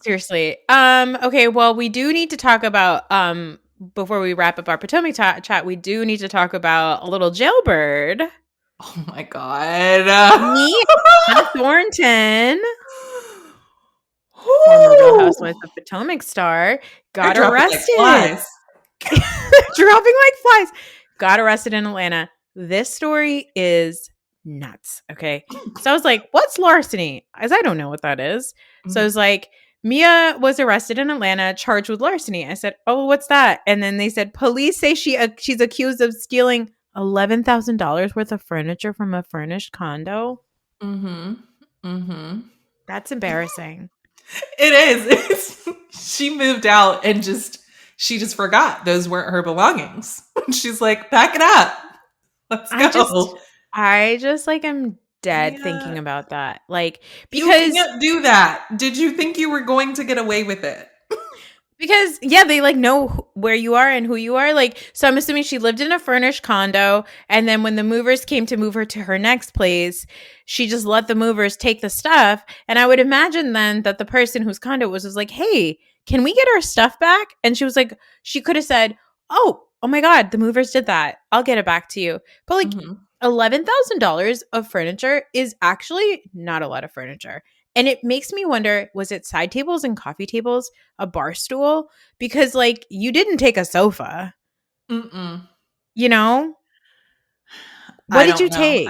seriously. Okay, well, we do need to talk about before we wrap up our Potomac chat, we do need to talk about a little jailbird.
Oh my God.
Mia Thornton, former Real Housewives of Potomac star, got arrested.
Like
Dropping like flies. Got arrested in Atlanta. This story is nuts. Okay. So I was like, what's larceny? As I don't know what that is. So I was like, Mia was arrested in Atlanta, charged with larceny. I said, oh, what's that? And then they said, police say she's accused of stealing $11,000 worth of furniture from a furnished condo.
Mm-hmm. Mm-hmm.
That's embarrassing.
It is. She moved out and she just forgot those weren't her belongings. She's like, pack it up. Let's go.
I just like am dead thinking about that. Like,
because you can't do that. Did you think you were going to get away with it?
Because they like know where you are and who you are. Like, so I'm assuming she lived in a furnished condo, and then when the movers came to move her to her next place, she just let the movers take the stuff. And I would imagine then that the person whose condo it was like, hey, can we get our stuff back? And she was like, she could have said, oh my God, the movers did that. I'll get it back to you. But like $11,000 of furniture is actually not a lot of furniture. And it makes me wonder, was it side tables and coffee tables, a bar stool? Because like you didn't take a sofa. You know? What did you take?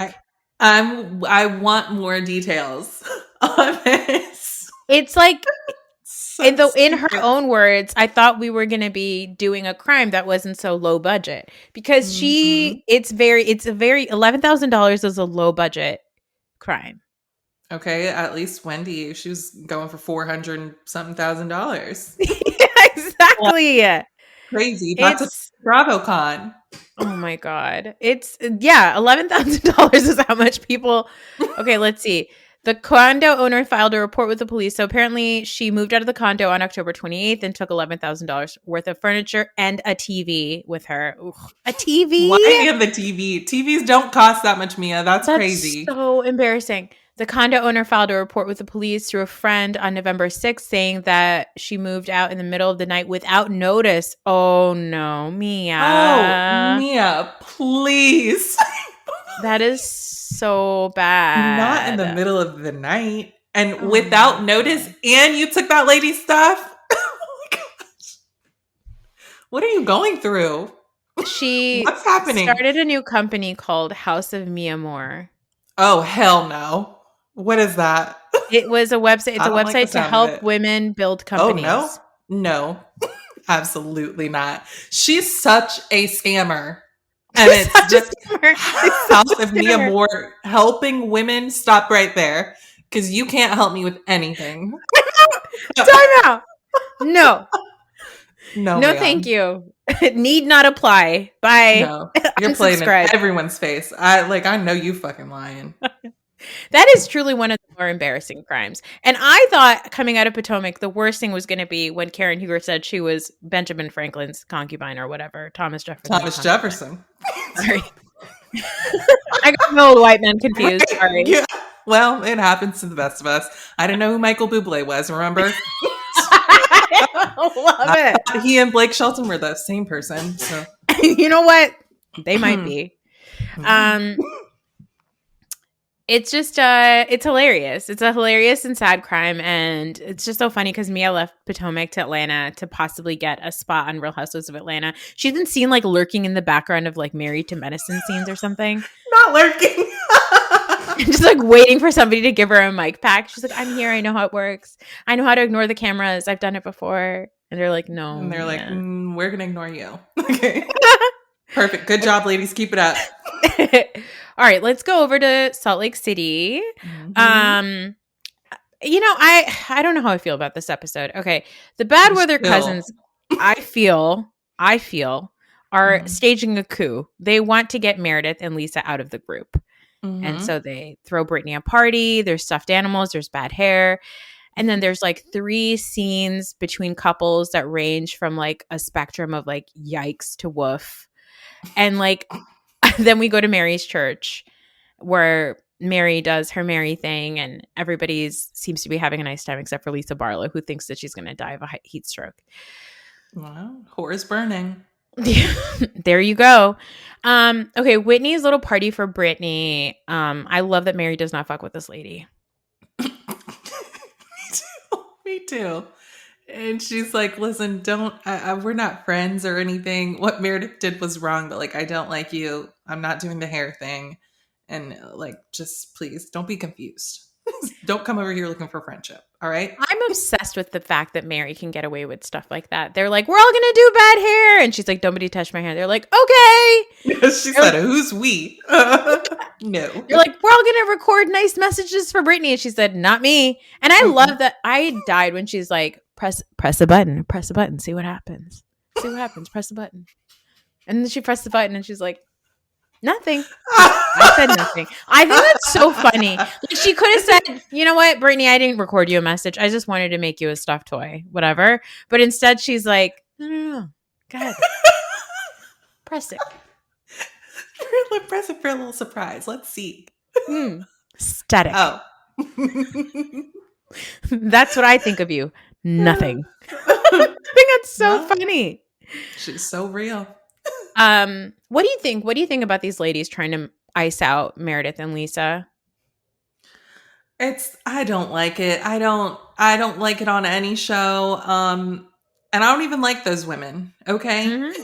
I want more details on this.
It's like in her own words, I thought we were going to be doing a crime that wasn't so low budget because it's a very $11,000 is a low budget crime.
Okay, at least Wendy, she was going for $400 something thousand.
Yeah, exactly.
Crazy. That's a BravoCon.
Oh my God. It's $11,000 is how much people. Okay, let's see. The condo owner filed a report with the police. So apparently she moved out of the condo on October 28th and took $11,000 worth of furniture and a TV with her. Ugh, a TV?
Why have the TV? TVs don't cost that much, Mia. That's crazy.
So embarrassing. The condo owner filed a report with the police through a friend on November 6th saying that she moved out in the middle of the night without notice. Oh no, Mia.
Oh, Mia, please.
That is so bad.
Not in the middle of the night and without notice, and you took that lady's stuff? Oh my gosh. What are you going through? What's happening?
Started a new company called House of Mia Moore.
Oh, hell no. What is that?
It was a website. It's a website to help women build companies.
Oh, no. Absolutely not. She's such a scammer. And it's just House of Mia Moore helping women. Stop right there. Because you can't help me with anything.
Time out. No.
No,
thank you. Need not apply. Bye.
No, you're playing in everyone's face. I know you fucking lying.
That is truly one of the more embarrassing crimes. And I thought coming out of Potomac, the worst thing was going to be when Karen Huger said she was Benjamin Franklin's concubine or whatever. Thomas Jefferson. Sorry. I got my old white men confused. Sorry.
Yeah. Well, it happens to the best of us. I didn't know who Michael Bublé was, remember?
I love it.
He and Blake Shelton were the same person. So
you know what? They might be. It's just, it's hilarious. It's a hilarious and sad crime. And it's just so funny because Mia left Potomac to Atlanta to possibly get a spot on Real Housewives of Atlanta. She's been seen like lurking in the background of like Married to Medicine scenes or something.
Not lurking.
Just like waiting for somebody to give her a mic pack. She's like, I'm here. I know how it works. I know how to ignore the cameras. I've done it before. And they're like, no.
And they're like, we're going to ignore you. Okay. Perfect. Good job, ladies. Keep it up.
All right, let's go over to Salt Lake City. I don't know how I feel about this episode. Okay. The Bad Weather Cousins, I feel are staging a coup. They want to get Meredith and Lisa out of the group. And
Mm-hmm.
so they throw Brittany a party. There's stuffed animals. There's bad hair. And then there's like 3 scenes between couples that range from like a spectrum of like yikes to woof. And like then we go to Mary's church where Mary does her Mary thing and everybody seems to be having a nice time except for Lisa Barlow, who thinks that she's going to die of a heat stroke.
Well, whore's burning.
There you go. Okay, Whitney's little party for Brittany. I love that Mary does not fuck with this lady.
Me too. And she's like, listen, we're not friends or anything. What Meredith did was wrong, but like, I don't like you. I'm not doing the hair thing. And like, just please don't be confused. Don't come over here looking for friendship. All right.
I'm obsessed with the fact that Mary can get away with stuff like that. They're like, we're all going to do bad hair. And she's like, nobody touch my hair. They're like, okay.
She said, who's we? No.
You're like, we're all going to record nice messages for Brittany. And she said, not me. And I love that. I died when she's like, press a button, see what happens. Press the button. And then she pressed the button and she's like, nothing. I said nothing. I think that's so funny. Like, she could have said, you know what, Brittany, I didn't record you a message. I just wanted to make you a stuffed toy, whatever. But instead she's like, no. Go ahead. Press it.
Press it for a little surprise. Let's see.
Static.
Oh.
That's what I think of you. Nothing. I think that's so funny.
She's so real.
What do you think? What do you think about these ladies trying to ice out Meredith and Lisa?
I don't like it. I don't like it on any show. And I don't even like those women. Okay. Mm-hmm.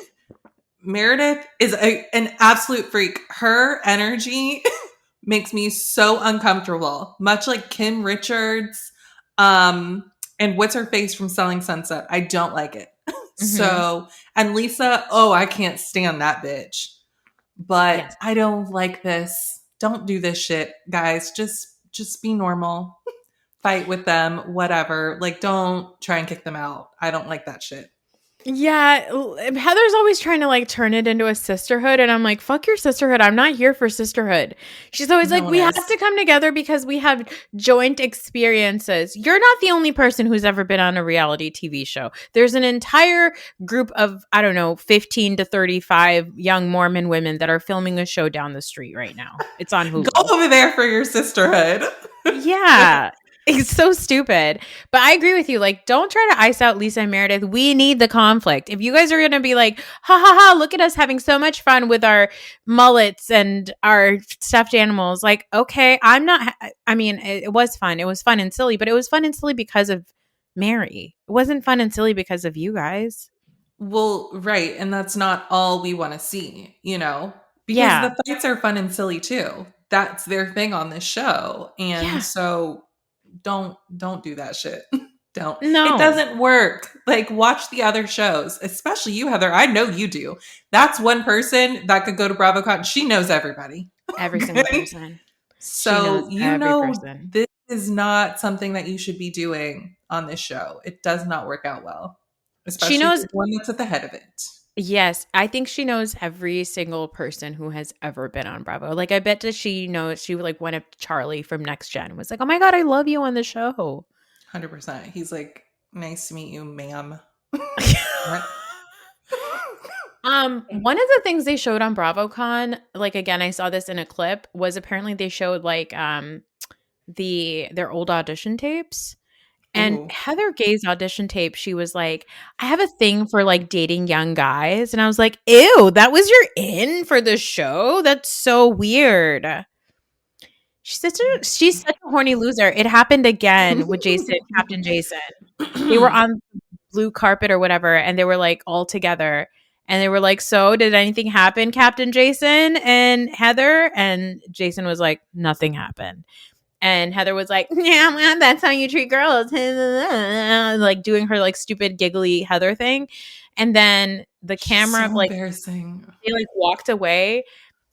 Meredith is an absolute freak. Her energy makes me so uncomfortable. Much like Kim Richards, and what's her face from Selling Sunset. I don't like it. Mm-hmm. So, and Lisa, I can't stand that bitch. But yes. I don't like this. Don't do this shit, guys. Just be normal. Fight with them, whatever. Like, don't try and kick them out. I don't like that shit.
Yeah, Heather's always trying to like turn it into a sisterhood, and I'm like, fuck your sisterhood. I'm not here for sisterhood. She's always like, we have to come together because we have joint experiences. You're not the only person who's ever been on a reality TV show. There's an entire group of, I don't know, 15 to 35 young Mormon women that are filming a show down the street right now. It's on Hulu.
Go over there for your sisterhood.
Yeah. It's so stupid. But I agree with you. Like, don't try to ice out Lisa and Meredith. We need the conflict. If you guys are going to be like, ha ha ha, look at us having so much fun with our mullets and our stuffed animals. Like, okay, it was fun. It was fun and silly, but it was fun and silly because of Mary. It wasn't fun and silly because of you guys.
Well, right. And that's not all we want to see, because the fights are fun and silly too. That's their thing on this show. And so don't do that shit. Don't. No. It doesn't work. Like, watch the other shows, especially you, Heather. I know you do. That's one person that could go to BravoCon. She knows everybody.
Every single person.
So this is not something that you should be doing on this show. It does not work out well. Especially the one that's at the head of it.
Yes, I think she knows every single person who has ever been on Bravo. Like, I bet that she knows. She like went up to Charlie from Next Gen, was like, "Oh my god, I love you on the show."
100%. He's like, "Nice to meet you, ma'am."
One of the things they showed on BravoCon, like, again, I saw this in a clip, was apparently they showed like their old audition tapes. And Ooh. Heather Gay's audition tape, she was like, I have a thing for like dating young guys. And I was like, ew, that was your in for the show? That's so weird. She's such a horny loser. It happened again with Jason, Captain Jason. They were on blue carpet or whatever, and they were like all together. And they were like, so did anything happen, Captain Jason and Heather? And Jason was like, nothing happened. And Heather was like, yeah, that's how you treat girls. Like doing her like stupid giggly Heather thing. And then the camera
so
like
embarrassing.
They like walked away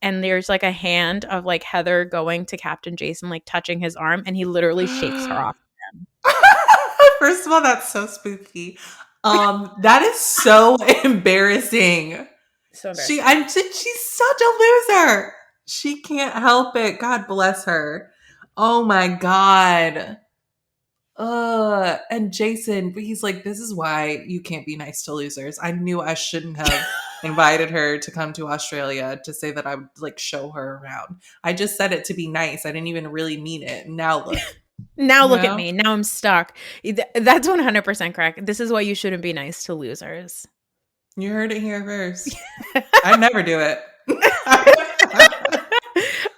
and there's like a hand of like Heather going to Captain Jason, like touching his arm, and he literally shakes her off him.
First of all, that's so spooky. That is so embarrassing.
So embarrassing.
She's such a loser. She can't help it. God bless her. Oh my God. And Jason, he's like, this is why you can't be nice to losers. I knew I shouldn't have invited her to come to Australia to say that I would like show her around. I just said it to be nice. I didn't even really mean it. Now look.
Now look at me. Now I'm stuck. That's 100% correct. This is why you shouldn't be nice to losers.
You heard it here first. I never do it.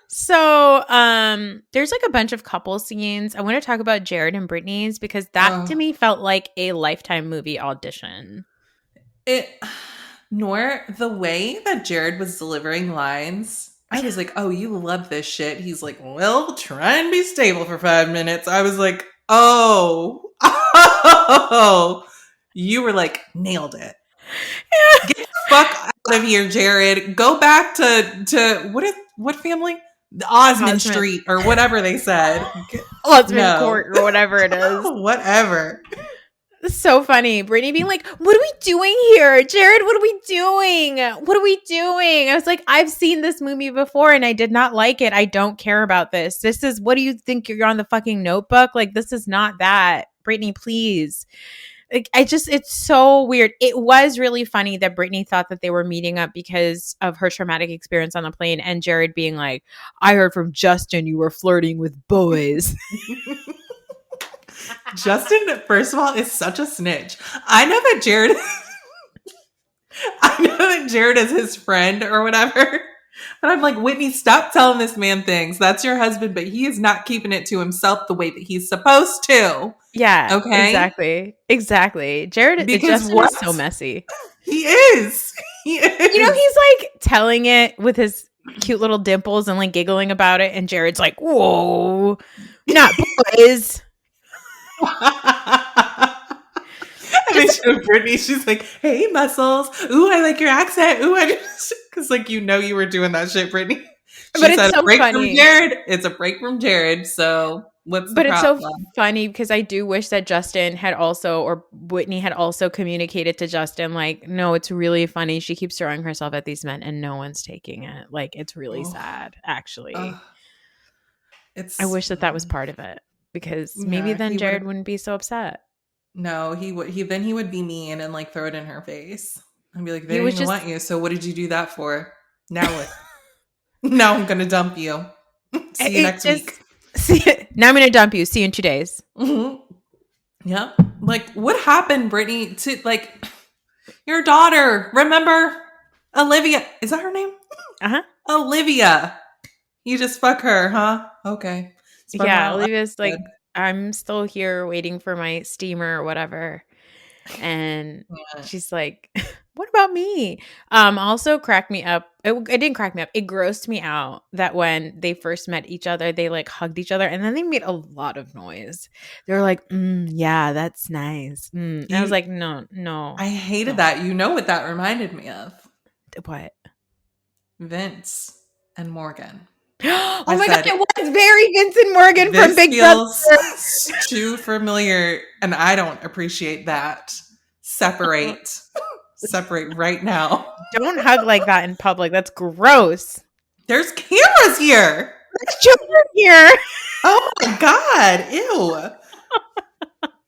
So, there's like a bunch of couple scenes. I want to talk about Jared and Brittany's because that to me felt like a Lifetime movie audition.
Nor the way that Jared was delivering lines, I was like, oh, you love this shit. He's like, well, try and be stable for 5 minutes. I was like, oh, you were like, nailed it. Yeah. Get the fuck out of here, Jared. Go back to what family? The Osmond Street or whatever they said.
Osmond Court or whatever it is.
Whatever.
It's so funny. Brittany being like, what are we doing here? Jared, what are we doing? What are we doing? I was like, I've seen this movie before and I did not like it. I don't care about this. This is, what do you think, you're on the fucking Notebook? Like, this is not that. Brittany, please. Like, it's so weird. It was really funny that Brittany thought that they were meeting up because of her traumatic experience on the plane, and Jared being like, I heard from Justin you were flirting with boys.
Justin, first of all, is such a snitch. I know that Jared is his friend or whatever. And I'm like, Whitney, stop telling this man things. That's your husband, but he is not keeping it to himself the way that he's supposed to.
Yeah.
Okay.
Exactly. Jared is so messy.
He is.
You know, he's like telling it with his cute little dimples and like giggling about it. And Jared's like, whoa, not boys.
And then Brittany, she's like, hey, muscles. Ooh, I like your accent. Ooh, because like, you know, you were doing that shit, Brittany.
But it's so funny.
From Jared. It's a break from Jared. So what's the problem?
It's so funny because I do wish that Justin had also, or Whitney had also communicated to Justin, like, no, it's really funny. She keeps throwing herself at these men and no one's taking it. Like, it's really sad, actually. I wish that was part of it because maybe then Jared wouldn't be so upset.
No, he would be mean and like throw it in her face and be like, they didn't want you. So what did you do that for? Now what? Now I'm going to dump you. See you next week.
Now I'm going to dump you. See you in 2 days.
Mm-hmm. Yeah. Like, what happened, Brittany, to like your daughter? Remember Olivia? Is that her name?
Uh-huh.
Olivia. You just fuck her, huh? Okay.
Yeah, Olivia's like, I'm still here waiting for my steamer or whatever. And she's like, what about me? Also cracked me up. It didn't crack me up. It grossed me out that when they first met each other, they like hugged each other and then they made a lot of noise. They were like, yeah, that's nice. And I was like, no.
I hated that. You know what that reminded me of?
What?
Vince and Morgan.
Oh my God, it was very Vincent Morgan from Big Brother.
Too familiar, and I don't appreciate that. Separate right now.
Don't hug like that in public. That's gross.
There's cameras here.
There's children here.
Oh my God, ew.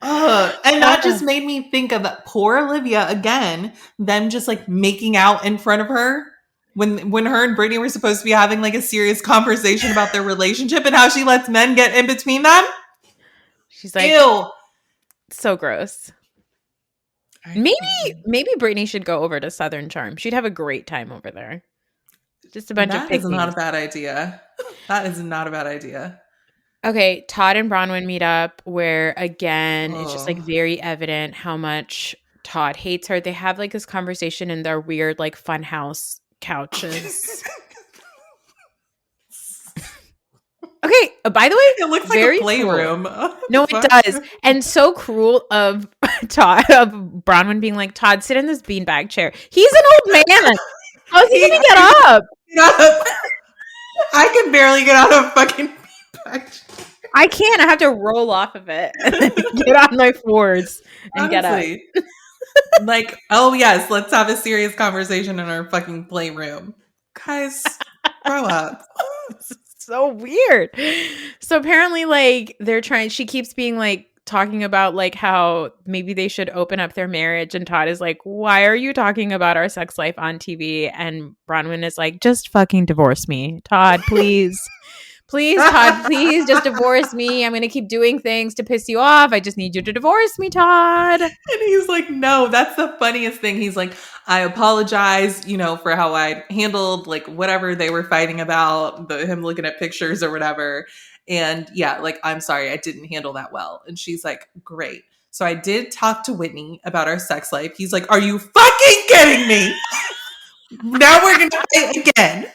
And that just made me think of poor Olivia again, them just like making out in front of her. When her and Brittany were supposed to be having like a serious conversation about their relationship and how she lets men get in between them.
She's like,
ew.
So gross. Maybe Brittany should go over to Southern Charm. She'd have a great time over there. Just a bunch of pygmies.
That is not a bad idea. That is not a bad idea.
Okay, Todd and Bronwyn meet up where, again, it's just like very evident how much Todd hates her. They have like this conversation in their weird like fun house couches. Okay, by the way,
it looks like a playroom.
Cool. No, it does. And so cruel of Bronwyn being like, Todd, sit in this beanbag chair. He's an old man. How's he gonna get up?
I can barely get out of a fucking beanbag chair.
I can't. I have to roll off of it and then get on my fours and get up.
Like, oh yes, let's have a serious conversation in our fucking playroom. Guys, grow up.
So weird. So apparently, like, she keeps being like talking about like how maybe they should open up their marriage. And Todd is like, why are you talking about our sex life on TV? And Bronwyn is like, just fucking divorce me. Todd, please. Please, Todd, please just divorce me. I'm going to keep doing things to piss you off. I just need you to divorce me, Todd.
And he's like, no, that's the funniest thing. He's like, I apologize, for how I handled like whatever they were fighting about, him looking at pictures or whatever. And yeah, like, I'm sorry, I didn't handle that well. And she's like, great. So I did talk to Whitney about our sex life. He's like, are you fucking kidding me? Now we're going to fight again.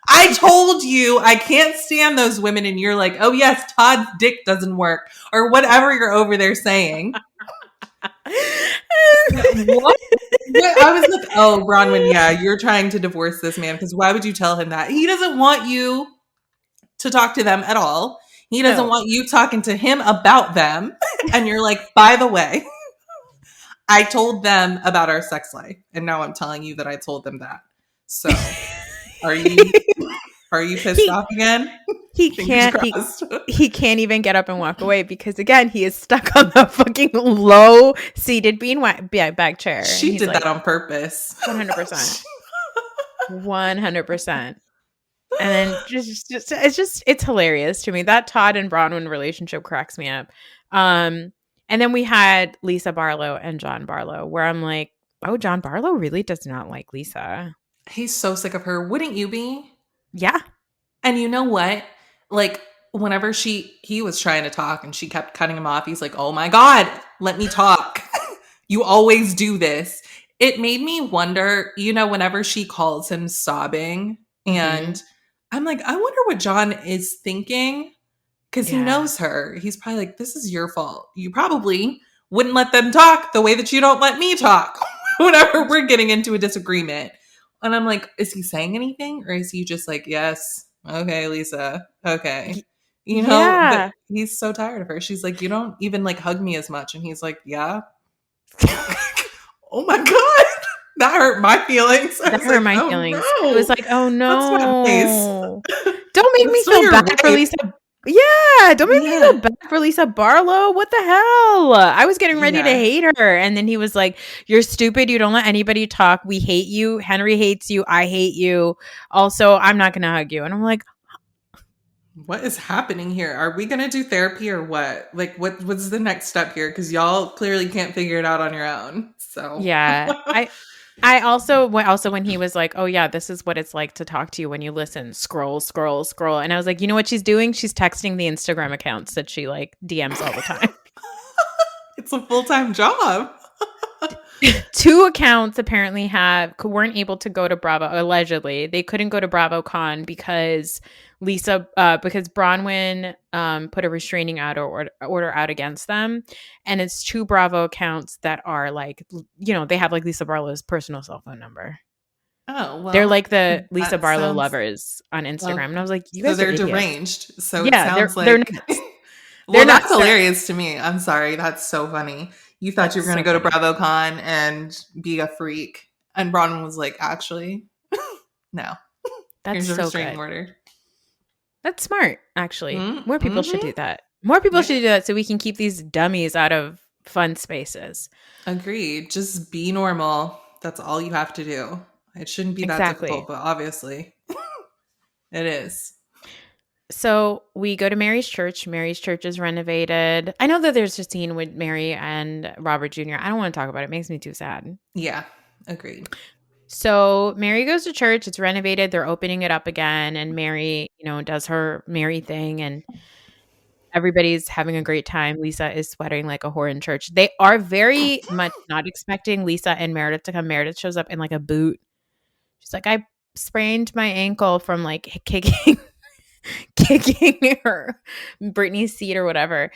I told you I can't stand those women, and you're like, oh yes, Todd's dick doesn't work, or whatever you're over there saying. What? I was like, oh, Bronwyn, yeah, you're trying to divorce this man, because why would you tell him that? He doesn't want you to talk to them at all. He doesn't want you talking to him about them. And you're like, by the way, I told them about our sex life, and now I'm telling you that I told them that. So are you pissed off again?
He can't even get up and walk away because again, he is stuck on the fucking low seated beanbag chair.
She did that on purpose.
100%. 100%. And then it's hilarious to me. That Todd and Bronwyn relationship cracks me up. And then we had Lisa Barlow and John Barlow, where I'm like, oh, John Barlow really does not like Lisa.
He's so sick of her. Wouldn't you be?
Yeah.
And you know what? Like, whenever he was trying to talk and she kept cutting him off, he's like, oh my God, let me talk. You always do this. It made me wonder, whenever she calls him sobbing, and I'm like, I wonder what John is thinking, because he knows her. He's probably like, this is your fault. You probably wouldn't let them talk the way that you don't let me talk whenever we're getting into a disagreement. And I'm like, is he saying anything? Or is he just like, yes, okay, Lisa, okay. But he's so tired of her. She's like, you don't even like hug me as much. And he's like, yeah. Oh my God. That hurt my feelings.
That hurt my feelings. No. It was like, oh no. Don't make me feel bad for Lisa. Yeah, don't make me feel bad for Lisa Barlow. What the hell? I was getting ready to hate her. And then he was like, you're stupid. You don't let anybody talk. We hate you. Henry hates you. I hate you. Also, I'm not going to hug you. And I'm like,
what is happening here? Are we going to do therapy or what? Like, what's the next step here? Because y'all clearly can't figure it out on your own. So
yeah, I also when he was like, oh yeah, this is what it's like to talk to you when you listen, scroll. And I was like, you know what she's doing? She's texting the Instagram accounts that she like DMs all the time.
It's a full-time job.
2 accounts apparently weren't able to go to Bravo. Allegedly, they couldn't go to BravoCon because because Bronwyn put a restraining order out against them, and it's 2 Bravo accounts that are like, they have like Lisa Barlow's personal cell phone number.
Oh, well,
they're like the Lisa Barlow lovers on Instagram, and I was like, you guys
they're
are
deranged. So it sounds like
they're nuts.
Well, that's hilarious to me. I'm sorry, that's so funny. You thought you were going to go to BravoCon and be a freak, and Bronwyn was like, actually, no.
That's
here's a
so
restraining
good.
order.
That's smart, actually. More people should do that. More people should do that so we can keep these dummies out of fun spaces.
Agreed. Just be normal. That's all you have to do. It shouldn't be that difficult, but obviously it is.
So we go to Mary's church. Mary's church is renovated. I know that there's a scene with Mary and Robert Jr. I don't want to talk about it. It makes me too sad.
Yeah, agreed.
So Mary goes to church. It's renovated. They're opening it up again. And Mary, does her Mary thing. And everybody's having a great time. Lisa is sweating like a whore in church. They are very much not expecting Lisa and Meredith to come. Meredith shows up in like a boot. She's like, I sprained my ankle from like kicking her Britney's seat or whatever.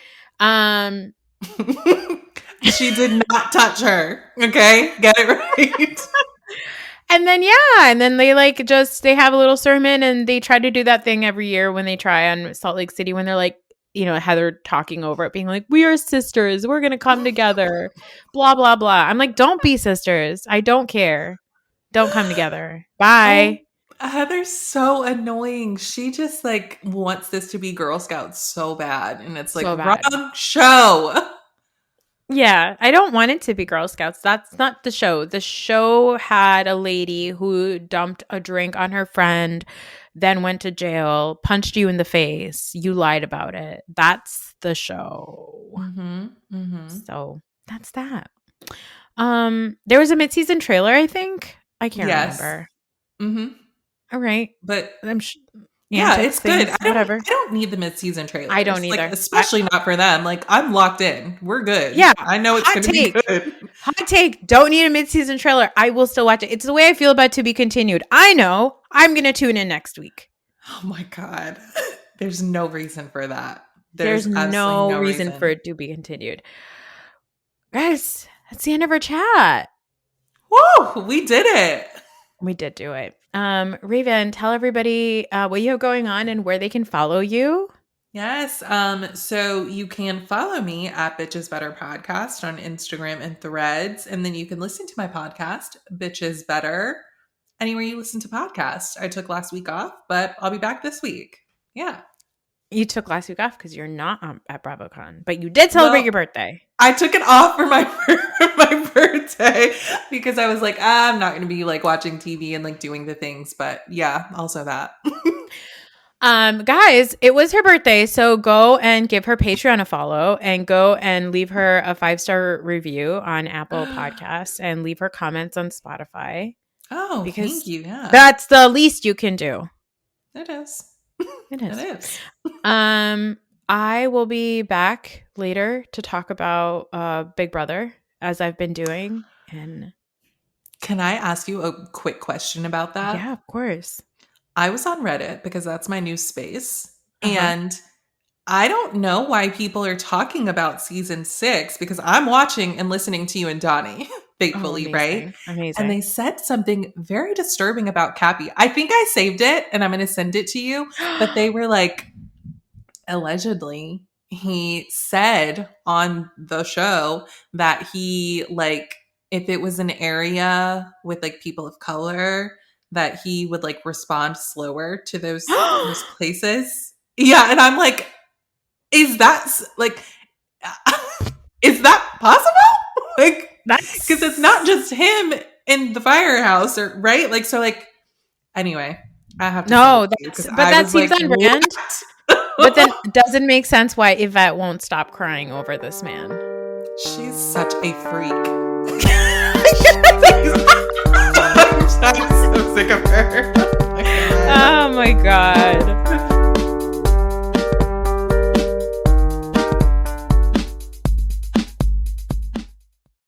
She did not touch her. Okay, get it right.
And then they have a little sermon, and they try to do that thing every year when they try on Salt Lake City when they're like, Heather talking over it, being like, we are sisters. We're going to come together. Blah, blah, blah. I'm like, don't be sisters. I don't care. Don't come together. Bye.
Heather's so annoying. She just like wants this to be Girl Scouts so bad. And it's like, wrong show.
Yeah, I don't want it to be Girl Scouts. That's not the show. The show had a lady who dumped a drink on her friend, then went to jail, punched you in the face. You lied about it. That's the show.
Mm-hmm, mm-hmm.
So that's that. There was a mid-season trailer, I think. I can't remember.
Mm-hmm.
All right,
but
I'm
yeah, it's good. I don't need the mid-season trailer.
I don't either.
Like, especially not for them. Like, I'm locked in. We're good. Yeah, I know it's going to be good.
Hot take. Don't need a mid-season trailer. I will still watch it. It's the way I feel about To Be Continued. I know. I'm going to tune in next week.
Oh my God. There's no reason for that.
There's no reason for it to be continued. Guys, that's the end of our chat.
Woo! We did it.
We did do it. Raven, tell everybody what you have going on and where they can follow you.
Yes. So you can follow me at Bitches Better Podcast on Instagram and Threads. And then you can listen to my podcast, Bitches Better, anywhere you listen to podcasts. I took last week off, but I'll be back this week. Yeah.
You took last week off because you're not at BravoCon, but you did celebrate your birthday.
I took it off for my birthday because I was like, I'm not going to be like watching TV and like doing the things. But yeah, also that.
Guys, it was her birthday, so go and give her Patreon a follow and go and leave her a 5-star review on Apple Podcasts and leave her comments on Spotify.
Oh, because thank you. Yeah,
that's the least you can do.
It is.
It is. I will be back later to talk about Big Brother, as I've been doing. And
can I ask you a quick question about that?
Yeah, of course.
I was on Reddit because that's my new space. And I don't know why people are talking about season 6 because I'm watching and listening to you and Donnie, faithfully, right?
Amazing.
And they said something very disturbing about Cappy. I think I saved it and I'm going to send it to you. But they were like, allegedly, he said on the show that he, like, if it was an area with like people of color, that he would like respond slower to those places. Yeah. And I'm like, is that like, is that possible? Like, that's because it's not just him in the firehouse, or right? Like, so like, anyway, I have to
but that seems on brand. But then doesn't make sense why Yvette won't stop crying over this man.
She's such a freak. I'm so sick of her.